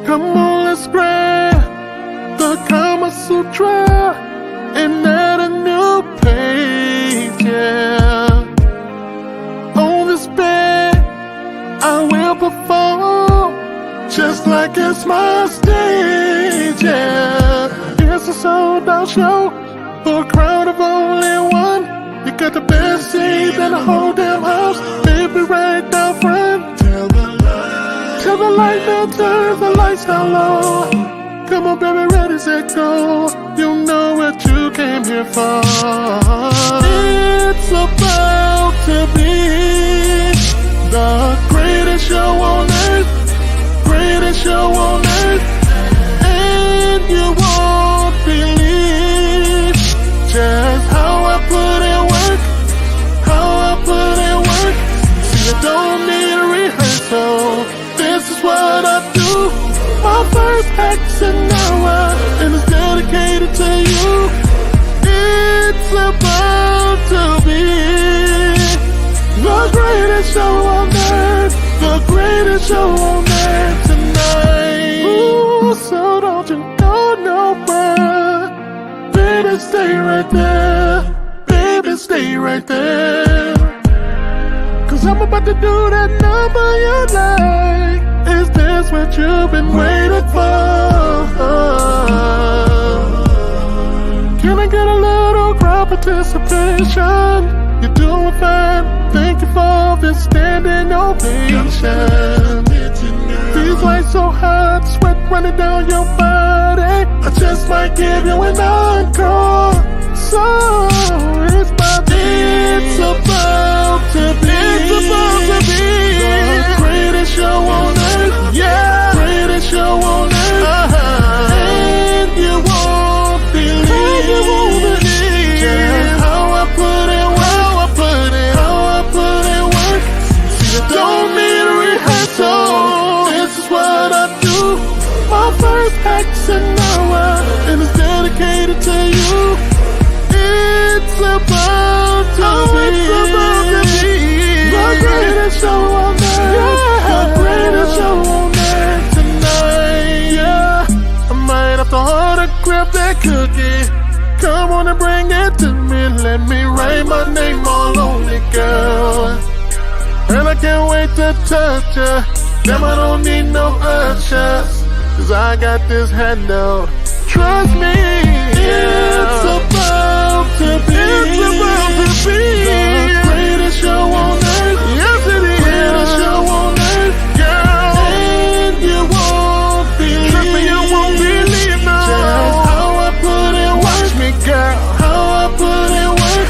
Come on, let's grab the Kama Sutra and add a new page, yeah. On this bed, I will perform just like it's my stage, yeah. It's a sold-out show for a crowd of only one. You got the best seat in the whole damn house. Baby, right down front. Till the light now turns the lights down low. Come on, baby, ready, set, go. You know what you came here for. It's about to be the greatest show on earth. Greatest show on earth. And you won't believe just how I put in work. How I put in work. See, I don't need a rehearsal. This is what I do. My first act's an hour, and it's dedicated to you. It's about to be the greatest show on earth. The greatest show on earth tonight. Ooh, so don't you go nowhere. Baby, stay right there. Baby, stay right there. Cause I'm about to do that number you like. Is this what you've been waiting for? Can I get a little crowd participation? You're doing fine. Thank you for this standing ovation. These lights so hot, sweat running down your body. I just might give you an encore. So it's about to be the greatest show on earth. Yeah, greatest show on earth. And you won't believe just how I put in work. How I put in work. See, I don't need a rehearsal. This is what I do. My first act's an hour, and it's dedicated to you. It's about to be the greatest show on earth. The greatest show on earth tonight. Yeah, I might have to autograph that cookie. Come on and bring it to me. Let me write my name all on it, girl. And I can't wait to touch ya. Damn, I don't need no ushers, cause I got this handle. Trust me, it's about to be the greatest show on earth. Yes, it is. Greatest show on earth, girl. And you won't believe. Trust me, you won't believe now. Just how I put in work. Watch me, girl. How I put in work.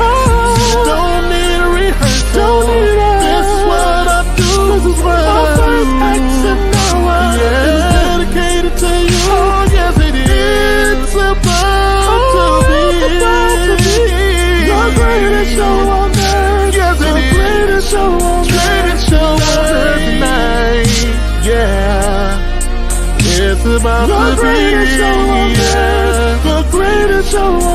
Don't need a rehearsal. Don't need it. This is what I do. This is what I do. My first act's an hour. Yeah. It's dedicated to you. Oh, yes, it is. It's about to be the greatest show on earth. Yes, it is. The greatest show on earth. Greatest show on earth tonight. Yeah. It's about to be the greatest show on earth. The greatest show on